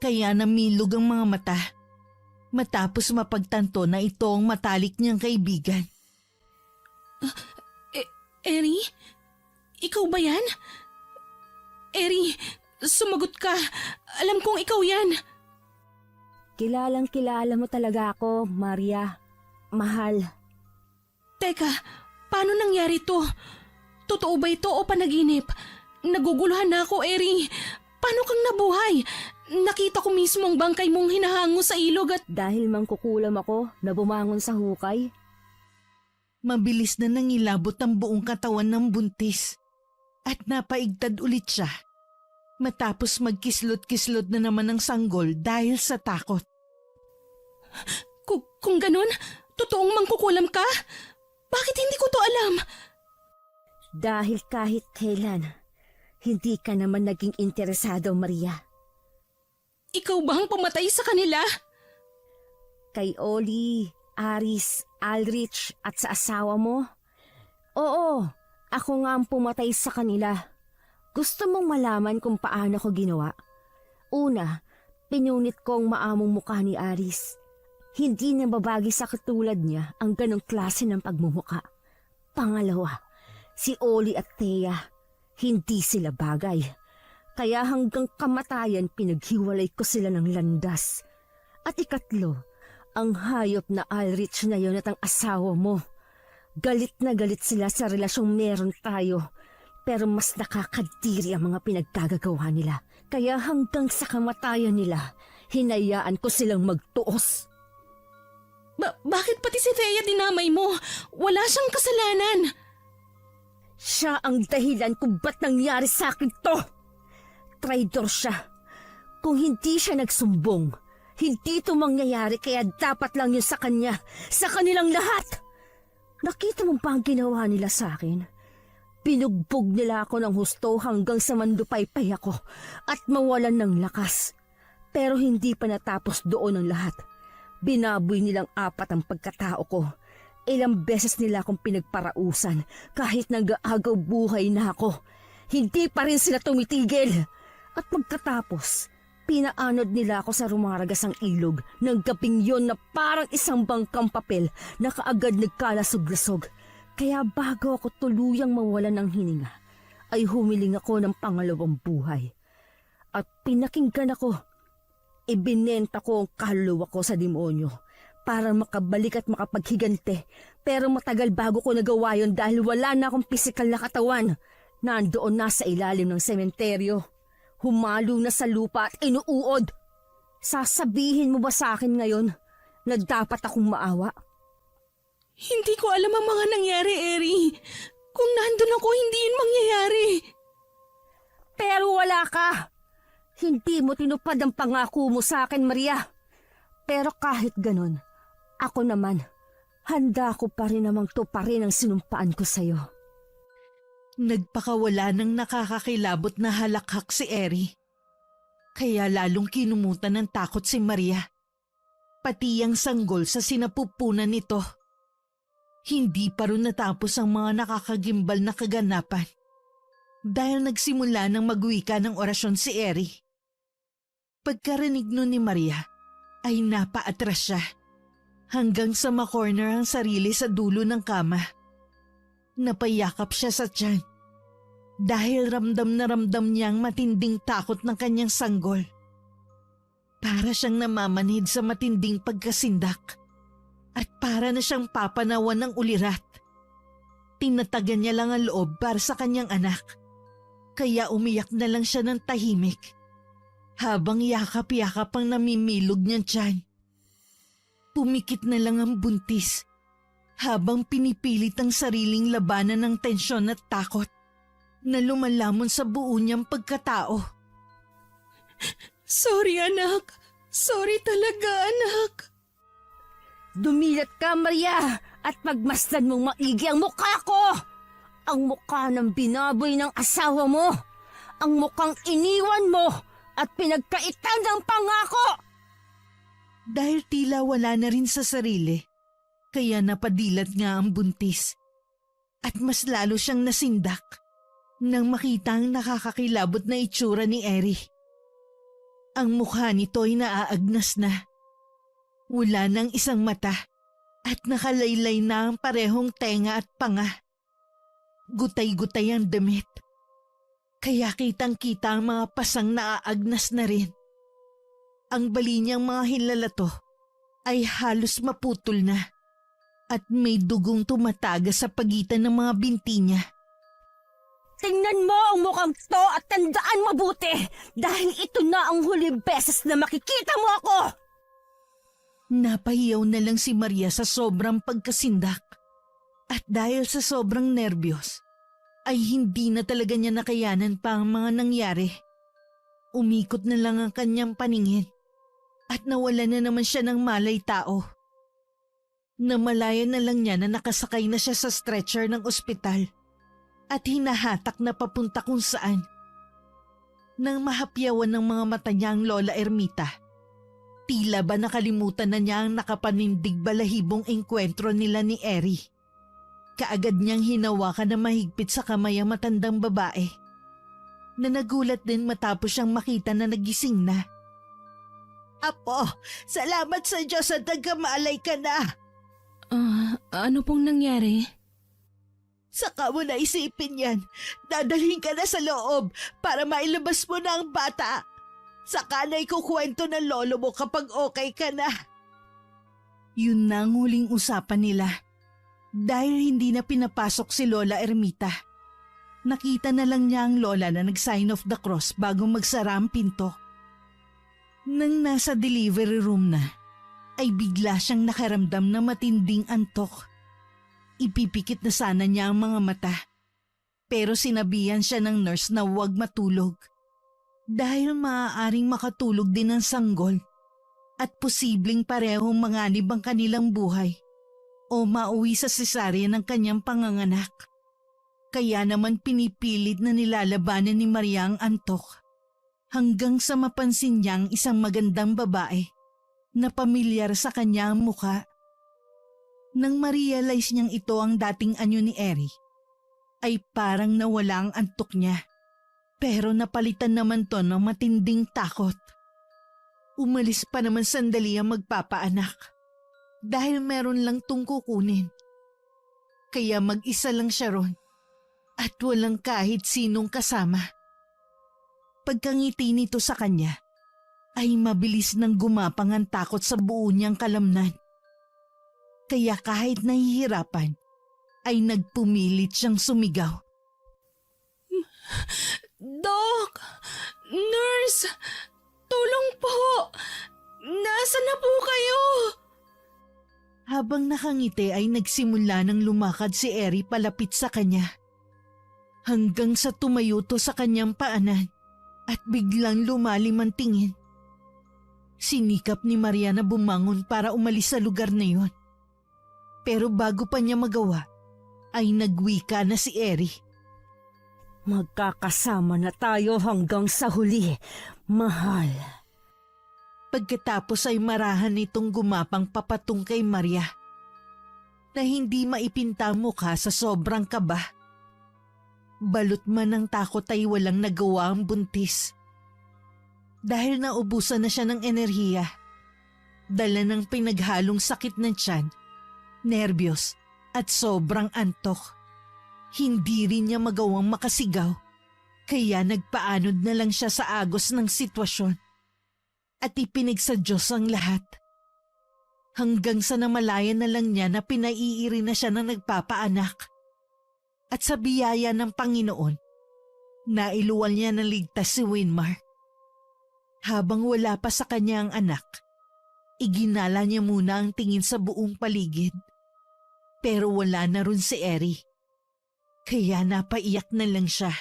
Speaker 1: Kaya namilog ang mga mata. Matapos mapagtanto na ito ang matalik niyang kaibigan.
Speaker 2: Eri? Ikaw ba yan? Eri, sumagot ka. Alam kong ikaw yan.
Speaker 4: Kilalang kilala mo talaga ako, Maria. Mahal.
Speaker 2: Teka, paano nangyari to? Totoo ba ito o panaginip? Naguguluhan na ako, Eri. Paano kang nabuhay? Nakita ko mismo ang bangkay mong hinahango sa ilog at...
Speaker 4: Dahil mangkukulam ako na bumangon sa hukay,
Speaker 1: Mabilis na nangilabot ang buong katawan ng buntis. At napaigtad ulit siya. Matapos magkislot-kislot na naman ang sanggol dahil sa takot.
Speaker 2: Kung ganun, totoong mangkukulam ka? Bakit hindi ko to alam?
Speaker 4: dahil kahit kailan, hindi ka naman naging interesado, Maria.
Speaker 2: Ikaw ba ang pumatay sa kanila?
Speaker 4: Kay Oli, Aris, Aldrich at sa asawa mo? Oo, ako nga ang pumatay sa kanila. Gusto mong malaman kung paano ko ginawa? Una, pinunit ko ang maamong mukha ni Aris. Hindi na babagi sa katulad niya ang ganong klase ng pagmumuka. Pangalawa, si Oli at Thea, hindi sila bagay. Kaya hanggang kamatayan pinaghiwalay ko sila ng landas. At ikatlo, ang hayop na Ulrich na yon at ang asawa mo. Galit na galit sila sa relasyong meron tayo. Pero mas nakakadiri ang mga pinagkagagawa nila. Kaya hanggang sa kamatayan nila, hinayaan ko silang magtuos.
Speaker 2: Bakit pati si Thea dinamay mo? Wala siyang kasalanan.
Speaker 4: Siya ang dahilan kung ba't nangyari sa akin to. Traidor siya. Kung hindi siya nagsumbong, hindi ito mangyayari kaya dapat lang yun sa kanya, sa kanilang lahat. Nakita mo ba ang ginawa nila sa akin? Binugbog nila ako ng husto hanggang sa mandupaypay ako at mawalan ng lakas. Pero hindi pa natapos doon ang lahat. Binaboy nilang 4 ang pagkatao ko. Ilang beses nila akong pinagparausan kahit nag-aagaw buhay na ako. Hindi pa rin sila tumitigil. At pagkatapos, pinaanod nila ako sa rumaragasang ilog ng gabing yon na parang isang bangkang papel na kaagad nagkalasog-lasog. Kaya bago ako tuluyang mawalan ng hininga, ay humiling ako ng pangalawang buhay. At pinakinggan ako. Ibinenta ko ang kaluluwa ko sa demonyo para makabalik at makapaghigante. Pero matagal bago ko nagawa yon dahil wala na akong pisikal na katawan. Nandoon na sa ilalim ng sementeryo. Humalo na sa lupa at inuuod. Sasabihin mo ba sa akin ngayon na dapat akong maawa?
Speaker 2: Hindi ko alam ang mga nangyari, Eri. Kung nandun ako, hindi yun mangyayari.
Speaker 4: Pero wala ka. Hindi mo tinupad ang pangako mo sa akin, Maria. Pero kahit ganun, ako naman, handa ko pa rin namang tuparin ang sinumpaan ko sa'yo.
Speaker 1: Nagpakawala ng nakakakilabot na halakhak si Eri. Kaya lalong kinumutan ng takot si Maria. Pati ang sanggol sa sinapupunan nito. Hindi pa rin natapos ang mga nakakagimbal na kaganapan. Dahil nagsimula ng magwika ng orasyon si Eri. Pagkarinig nun ni Maria, ay napaatras siya. Hanggang sa makorner ang sarili sa dulo ng kama. Napayakap siya sa tiyan. Dahil ramdam na ramdam niyang matinding takot ng kanyang sanggol. Para siyang namamanhid sa matinding pagkasindak. At para na siyang papanawan ng ulirat. Tinatagan niya lang ang loob para sa kanyang anak. Kaya umiyak na lang siya ng tahimik. Habang yakap-yakap ang namimilog niyang tiyan. Pumikit na lang ang buntis. Habang pinipilit ang sariling labanan ng tensyon at takot na lumalamon sa buo niyang pagkatao.
Speaker 2: Sorry, anak. Sorry talaga, anak.
Speaker 4: Dumilat ka, Maria, at pagmasdan mong maigi ang mukha ko. Ang mukha ng binaboy ng asawa mo. Ang mukhang iniwan mo at pinagkaitan ng pangako.
Speaker 1: Dahil tila wala na rin sa sarili, kaya napadilat nga ang buntis. At mas lalo siyang nasindak nang makita ang nakakakilabot na itsura ni Eri. Ang mukha nito ay naaagnas na. Wala nang isang mata at nakalaylay na ang parehong tenga at panga. Gutay-gutay ang damit. Kaya kitang-kita ang mga pasang naaagnas na rin. Ang bali niyang mga hilalato ay halos maputol na at may dugong tumataga sa pagitan ng mga binti niya.
Speaker 4: Tingnan mo ang mukhang to at tandaan mabuti dahil ito na ang huling beses na makikita mo ako.
Speaker 1: Napahiyaw na lang si Maria sa sobrang pagkasindak at dahil sa sobrang nerbiyos ay hindi na talaga niya nakayanan pa ang mga nangyari. Umikot na lang ang kanyang paningin at nawala na naman siya ng malay tao. Namalayan na lang niya na nakasakay na siya sa stretcher ng ospital at hinahatak na papunta kung saan. Nang mahapyawan ng mga mata niya ang Lola Ermita, tila ba nakalimutan na niya ang nakapanindig balahibong engkwentro nila ni Eri. Kaagad niyang hinawakan na mahigpit sa kamay ang matandang babae na nagulat din matapos siyang makita na nagising na. Apo, salamat sa Diyos at nagkamalay ka na.
Speaker 2: Ano pong nangyari?
Speaker 1: Saka mo naisipin yan. Dadalhin ka na sa loob para mailabas mo na ang bata. Saka na ikukwento ng lolo mo kapag okay ka na. Yun na ang huling usapan nila. Dahil hindi na pinapasok si Lola Ermita. Nakita na lang niya ang lola na nag-sign of the cross bago magsara ang pinto. Nang nasa delivery room na, ay bigla siyang nakaramdam na matinding antok. Ipipikit na sana niya ang mga mata. Pero sinabihan siya ng nurse na huwag matulog. Dahil maaaring makatulog din ang sanggol at posibleng parehong manganib ang kanilang buhay o mauwi sa cesarean ng kanyang panganganak. Kaya naman pinipilit na nilalabanan ni Maria ang antok hanggang sa mapansin niyang isang magandang babae na pamilyar sa kanya ang mukha. Nang ma-realize niyang ito ang dating anyo ni Eri, ay parang nawala ang antok niya. Pero napalitan naman to ng matinding takot. Umalis pa naman sandali ang magpapaanak dahil meron lang tong kukunin. Kaya mag-isa lang siya ron at walang kahit sinong kasama. Pagkangiti nito sa kanya, ay mabilis nang gumapang ang takot sa buo niyang kalamnan. Kaya kahit nahihirapan, ay nagpumilit siyang sumigaw.
Speaker 2: Dok! Nurse! Tulong po! Nasaan na po kayo?
Speaker 1: Habang nakangiti ay nagsimula ng lumakad si Eri palapit sa kanya. Hanggang sa tumayo to sa kanyang paanan at biglang lumalim ang tingin. Sinikap ni Maria na bumangon para umalis sa lugar na yon. Pero bago pa niya magawa, ay nagwika na si Eri.
Speaker 4: Magkakasama na tayo hanggang sa huli, mahal.
Speaker 1: Pagkatapos ay marahan nitong gumapang papatung kay Maria na hindi maipinta ang mukha sa sobrang kaba. Balot man ng takot ay walang nagawa ang buntis. Dahil naubusan na siya ng enerhiya, dala ng pinaghalong sakit ng tiyan, nerbiyos at sobrang antok. Hindi rin niya magawang makasigaw, kaya nagpaanod na lang siya sa agos ng sitwasyon at ipinig sa Diyos ang lahat. Hanggang sa namalayan na lang niya na pinaiiri na siya na nagpapaanak. At sa biyaya ng Panginoon, nailuwal niya ng ligtas si Winmar. Habang wala pa sa kanya ang anak, iginala niya muna ang tingin sa buong paligid. Pero wala na rin si Eri. Kaya napaiyak na lang siya,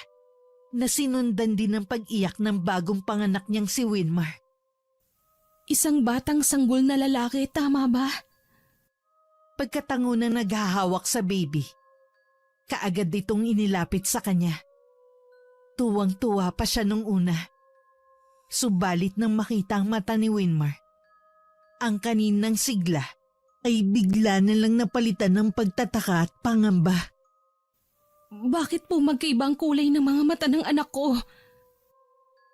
Speaker 1: na sinundan din ng pag-iyak ng bagong panganak niyang si Winmar.
Speaker 2: Isang batang sanggol na lalaki, tama ba?
Speaker 1: Pagkatango na naghahawak sa baby, kaagad itong inilapit sa kanya. Tuwang-tuwa pa siya nung una. Subalit nang makita ang mata ni Winmar, ang kaninang sigla ay bigla na lang napalitan ng pagtataka at pangamba.
Speaker 2: Bakit po magkaibang kulay ng mga mata ng anak ko?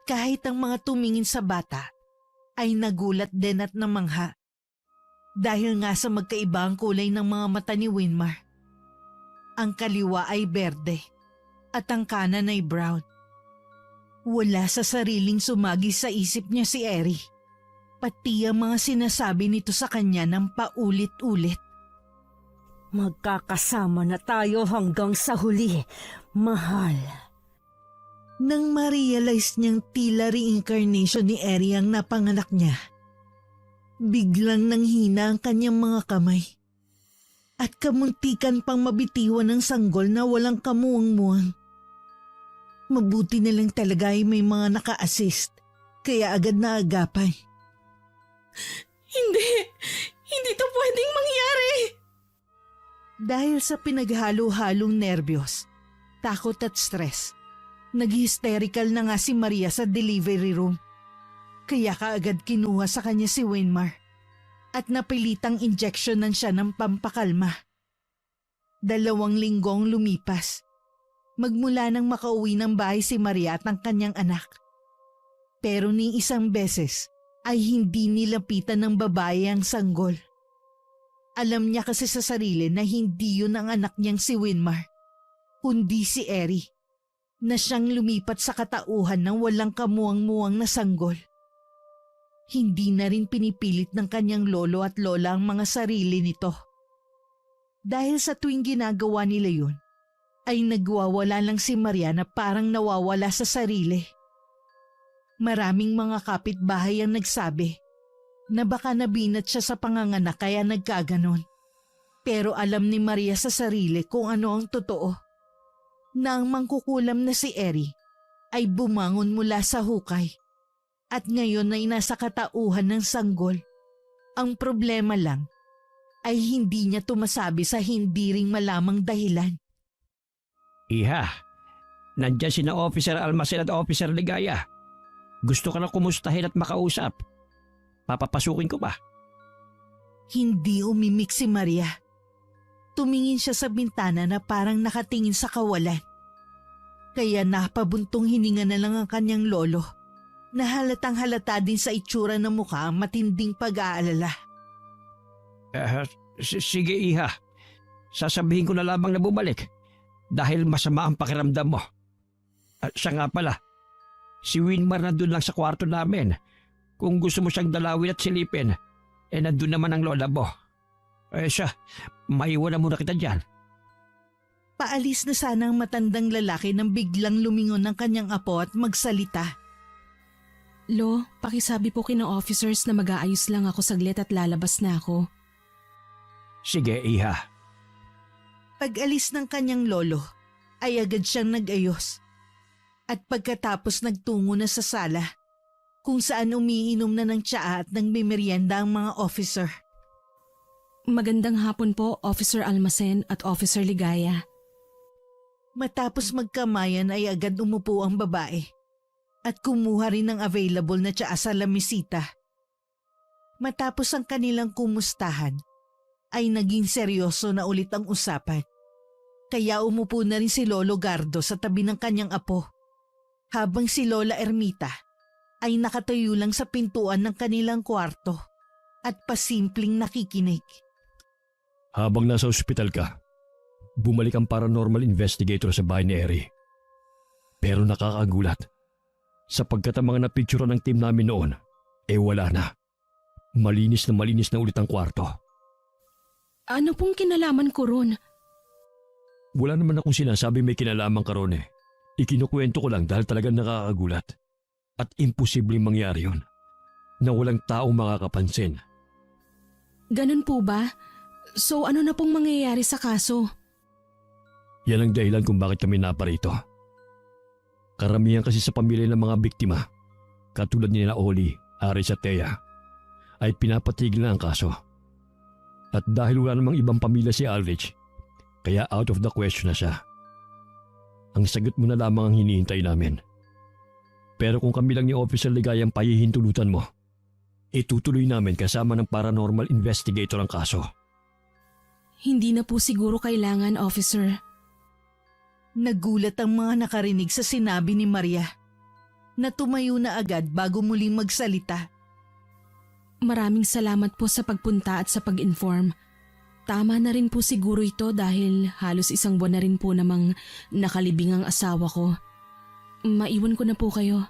Speaker 1: Kahit ang mga tumingin sa bata ay nagulat din at namangha. Dahil nga sa magkaiba ang kulay ng mga mata ni Winmar. Ang kaliwa ay berde at ang kanan ay brown. Wala sa sariling sumagi sa isip niya si Eri. Pati ang mga sinasabi nito sa kanya ng paulit-ulit.
Speaker 4: Magkakasama na tayo hanggang sa huli, mahal.
Speaker 1: Nang ma-realize niyang tila reincarnation ni Eri ang napanganak niya, biglang nanghina ang kanyang mga kamay. At kamuntikan pang mabitiwan ng sanggol na walang kamuang-muang. Mabuti na lang talaga ay may mga naka-assist, kaya agad na agapay.
Speaker 2: Hindi to pwedeng mangyari!
Speaker 1: Dahil sa pinaghalo-halong nerbiyos, takot at stress, nag-hysterical na nga si Maria sa delivery room. Kaya kaagad kinuha sa kanya si Winmar at napilitang injeksyonan siya ng pampakalma. 2 linggong lumipas. Magmula nang makauwi ng bahay si Maria at ang kanyang anak. Pero ni isang beses ay hindi nilapitan ng babae ang sanggol. Alam niya kasi sa sarili na hindi yun ang anak niyang si Winmar, kundi si Eri, na siyang lumipat sa katauhan ng walang kamuang-muang na sanggol. Hindi na rin pinipilit ng kanyang lolo at lola ang mga sarili nito. Dahil sa tuwing ginagawa nila yun, ay nagwawala lang si Maria na parang nawawala sa sarili. Maraming mga kapitbahay ang nagsabi na baka nabinat siya sa panganganak kaya nagkaganon. Pero alam ni Maria sa sarili kung ano ang totoo. Na ang mangkukulam na si Eri ay bumangon mula sa hukay at ngayon ay nasa katauhan ng sanggol. Ang problema lang ay hindi niya tumasabi sa hindi ring malamang dahilan.
Speaker 5: Iha, nandyan sina Officer Almacen at Officer Ligaya. Gusto ka na kumustahin at makausap. Papapasukin ko ba?
Speaker 1: Hindi umimik si Maria. Tumingin siya sa bintana na parang nakatingin sa kawalan. Kaya napabuntong hininga na lang ang kanyang lolo na halatang halata din sa itsura ng mukha ang matinding pag-aalala.
Speaker 5: Sige Iha, sasabihin ko na lamang na bumalik dahil masama ang pakiramdam mo. Siya nga pala, si Winmar nandun lang sa kwarto namin. Kung gusto mo siyang dalawin at silipin, nandun naman ang lola mo. Siya, maiwan na muna kita dyan.
Speaker 1: Paalis na sana ang matandang lalaki nang biglang lumingon ng kanyang apo at magsalita.
Speaker 2: Lo, pakisabi po kina officers na mag-aayos lang ako saglit at lalabas na ako.
Speaker 5: Sige Iha.
Speaker 1: Pag-alis ng kanyang lolo, ay agad siyang nag-ayos. At pagkatapos nagtungo na sa sala, kung saan umiinom na ng tsaa at nagmimerienda ang mga officer.
Speaker 2: Magandang hapon po, Officer Almacen at Officer Ligaya.
Speaker 1: Matapos magkamayan ay agad umupo ang babae at kumuha rin ng available na tsaa sa lamisita. Matapos ang kanilang kumustahan, ay naging seryoso na ulit ang usapan. Kaya umupo na rin si Lolo Gardo sa tabi ng kanyang apo, habang si Lola Ermita ay nakatayo lang sa pintuan ng kanilang kwarto at pasimpleng nakikinig.
Speaker 3: Habang nasa ospital ka, bumalik ang paranormal investigator sa bahay ni Eri. Pero nakakagulat, sapagkat ang mga napicture ng team namin noon, wala na. Malinis na ulit ang kwarto.
Speaker 2: Ano pong kinalaman ko ron?
Speaker 3: Wala naman akong sinasabi may kinalaman ka ron eh. Ikinukwento ko lang dahil talagang nakakagulat. At imposibleng mangyari yun. Na walang taong makakapansin.
Speaker 2: Ganun po ba? So ano na pong mangyayari sa kaso?
Speaker 3: Yan ang dahilan kung bakit kami naparito. Karamihan kasi sa pamilya ng mga biktima, katulad ni na Oli, Aris at Thea, ay pinapatigil na ang kaso. At dahil wala namang ibang pamilya si Aldrich, kaya out of the question na siya. Ang sagot mo na lamang ang hinihintay namin. Pero kung kami lang ni Officer Ligaya ang pahihintulutan mo, itutuloy namin kasama ng paranormal investigator ang kaso.
Speaker 2: Hindi na po siguro kailangan, Officer.
Speaker 1: Nagulat ang mga nakarinig sa sinabi ni Maria na tumayo na agad bago muling magsalita.
Speaker 2: Maraming salamat po sa pagpunta at sa pag-inform. Tama na rin po siguro ito dahil halos isang buwan na rin po namang nakalibing ang asawa ko. Maiwan ko na po kayo.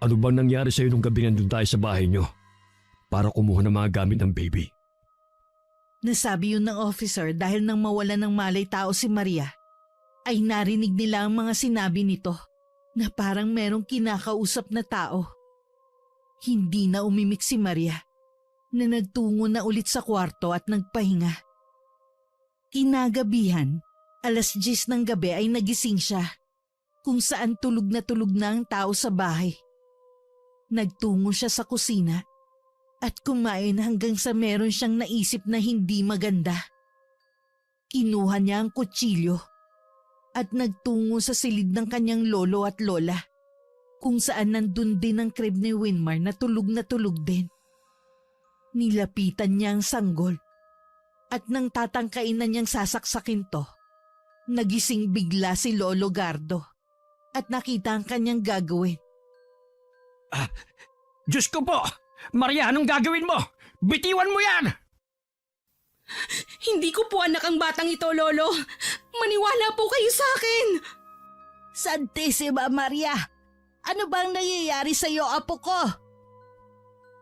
Speaker 3: Ano bang nangyari sa'yo nung gabi nandun tayo sa bahay nyo para kumuha ng mga gamit ng baby?
Speaker 1: Nasabi yun ng officer dahil nang mawala ng malay tao si Maria, ay narinig nila ang mga sinabi nito na parang merong kinakausap na tao. Hindi na umimik si Maria na nagtungo na ulit sa kwarto at nagpahinga. Kinagabihan, 10:00 ng gabi ay nagising siya kung saan tulog na ang tao sa bahay. Nagtungo siya sa kusina at kumain hanggang sa meron siyang naisip na hindi maganda. Kinuha niya ang kutsilyo at nagtungo sa silid ng kanyang lolo at lola kung saan nandun din ang crib ni Winmar na tulog din. Nilapitan niya ang sanggol at nang tatangkain na niyang sasaksakin to, nagising bigla si Lolo Gardo at nakita ang kanyang gagawin.
Speaker 5: Diyos ko po! Maria, anong gagawin mo? Bitiwan mo yan!
Speaker 2: Hindi ko po anak ang batang ito, Lolo. Maniwala po kayo sa akin.
Speaker 1: Santissima Maria! Ano bang nangyayari sa iyo, apo ko?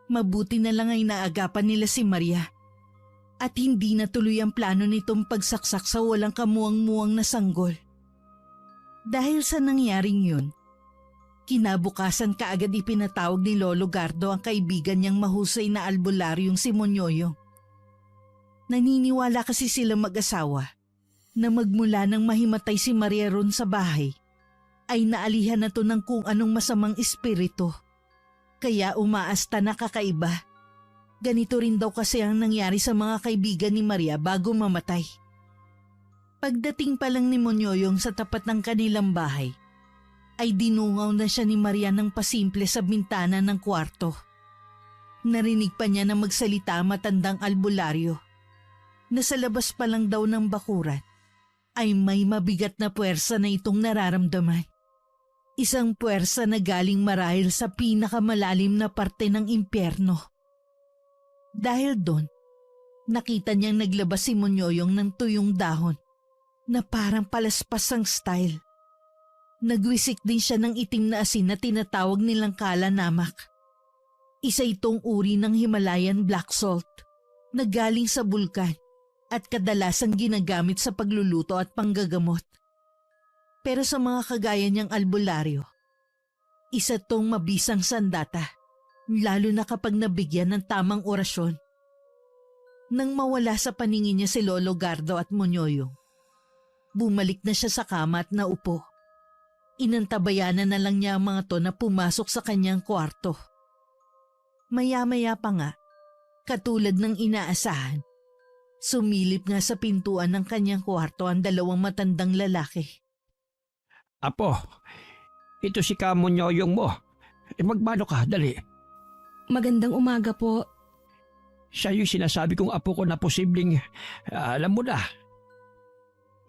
Speaker 1: Mabuti na lang ay naagapan nila si Maria at hindi natuloy ang plano nitong pagsaksak sa walang kamuwang-muwang na sanggol. Dahil sa nangyaring yun, kinabukasan kaagad ipinatawag ni Lolo Gardo ang kaibigan niyang mahusay na albularyong si Monyoyong. Naniniwala kasi sila mag-asawa na magmula nang mahimatay si Maria ron sa bahay, ay naalihan na to ng kung anong masamang espiritu. Kaya umaasta na kakaiba. Ganito rin daw kasi ang nangyari sa mga kaibigan ni Maria bago mamatay. Pagdating pa lang ni Monyoyong sa tapat ng kanilang bahay, ay dinungaw na siya ni Maria ng pasimple sa bintana ng kwarto. Narinig pa niya na magsalita ang matandang albularyo na sa labas pa lang daw ng bakuran ay may mabigat na puwersa na itong nararamdaman. Isang puwersa na galing marahil sa pinakamalalim na parte ng impyerno. Dahil doon, nakita niyang naglabas si Monyoyong ng tuyong dahon na parang palaspas ang style. Nagwisik din siya ng itim na asin na tinatawag nilang kalanamak. Isa itong uri ng Himalayan black salt na galing sa bulkan at kadalasang ginagamit sa pagluluto at panggagamot. Pero sa mga kagaya niyang albularyo, isa tong mabisang sandata, lalo na kapag nabigyan ng tamang orasyon. Nang mawala sa paningin niya si Lolo Gardo at Monyoyong, bumalik na siya sa kama at naupo. Inantabayanan na lang niya ang mga to na pumasok sa kanyang kwarto. Maya-maya pa nga, katulad ng inaasahan, sumilip nga sa pintuan ng kanyang kwarto ang dalawang matandang lalaki.
Speaker 5: Apo, ito si Kamonyoyong mo. Magmano ka, dali.
Speaker 2: Magandang umaga po.
Speaker 5: Siya yung sinasabi kong apo ko na posibleng, alam mo na.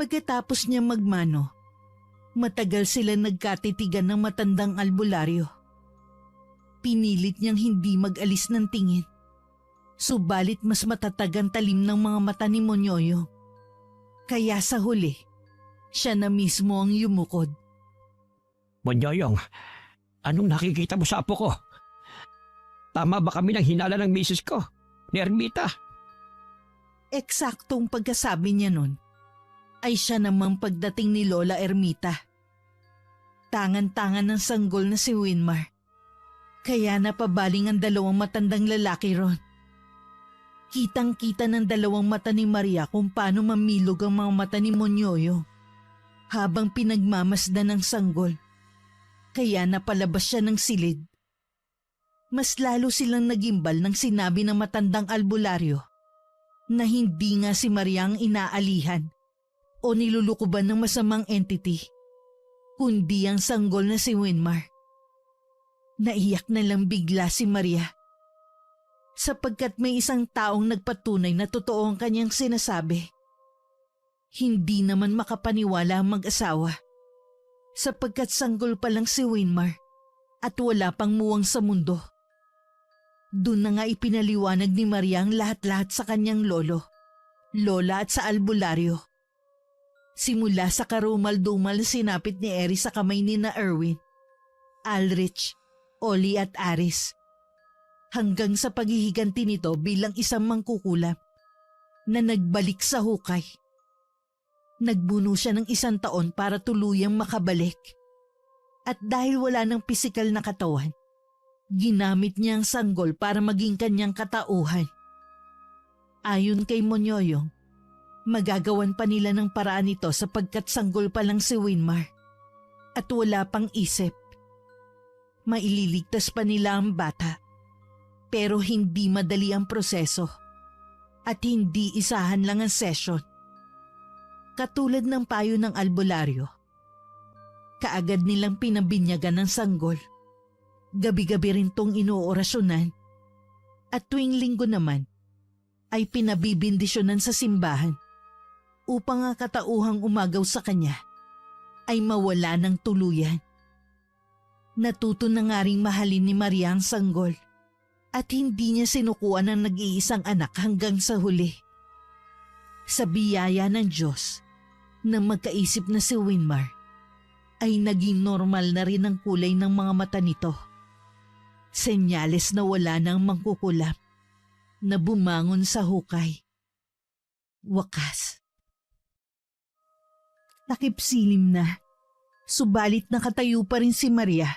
Speaker 1: Pagkatapos niya magmano, matagal sila nagkatitigan ng matandang albularyo. Pinilit niyang hindi mag-alis ng tingin. Subalit mas matatag ang talim ng mga mata ni Monyoyo. Kaya sa huli, siya na mismo ang yumukod.
Speaker 5: Monyoyong, anong nakikita mo sa apo ko? Tama ba kami ng hinala ng misis ko, ni Ermita?
Speaker 1: Eksaktong pagkasabi niya nun, ay siya namang pagdating ni Lola Ermita. Tangan-tangan ng sanggol na si Winmar. Kaya napabaling ang dalawang matandang lalaki ron. Kitang-kita ng dalawang mata ni Maria kung paano mamilog ang mga mata ni Monyoyo habang pinagmamasdan ng sanggol. Kaya napalabas siya ng silid. Mas lalo silang nagimbal nang sinabi ng matandang albularyo na hindi nga si Maria ang inaalihan o nilulukuban ng masamang entity, kundi ang sanggol na si Winmar. Naiyak na lang bigla si Maria sapagkat may isang taong nagpatunay na totoo ang kanyang sinasabi. Hindi naman makapaniwala ang mag-asawa sapagkat sanggol pa lang si Winmar at wala pang muwang sa mundo. Doon na nga ipinaliwanag ni Maria ang lahat-lahat sa kanyang lolo, lola at sa albularyo. Simula sa karumal-dumal na sinapit ni Eri sa kamay ni na Erwin, Alrich, Oli at Aris, hanggang sa paghihiganti nito bilang isang mangkukulam na nagbalik sa hukay. Nagbuno siya ng 1 taon para tuluyang makabalik. At dahil wala ng pisikal na katawan, ginamit niya ang sanggol para maging kanyang katauhan. Ayon kay Monyoyong, magagawan pa nila ng paraan ito sapagkat sanggol pa lang si Winmar at wala pang isip. Maililigtas pa nila ang bata, pero hindi madali ang proseso at hindi isahan lang ang session. Katulad ng payo ng albularyo, kaagad nilang pinabinyagan ng sanggol. Gabi-gabi rin tong inoorasyonan at tuwing linggo naman ay pinabibindisyonan sa simbahan upang ang katauhang umagaw sa kanya ay mawala ng tuluyan. Natuto na nga ring mahalin ni Maria ang sanggol at hindi niya sinukuan ang nag-iisang anak hanggang sa huli. Sa biyaya ng Diyos na magkaisip na si Winmar, ay naging normal na rin ang kulay ng mga mata nito. Senyales na wala nang mangkukulap na bumangon sa hukay. Wakas. Takip silim na, subalit nakatayo pa rin si Maria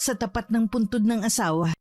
Speaker 1: sa tapat ng puntod ng asawa.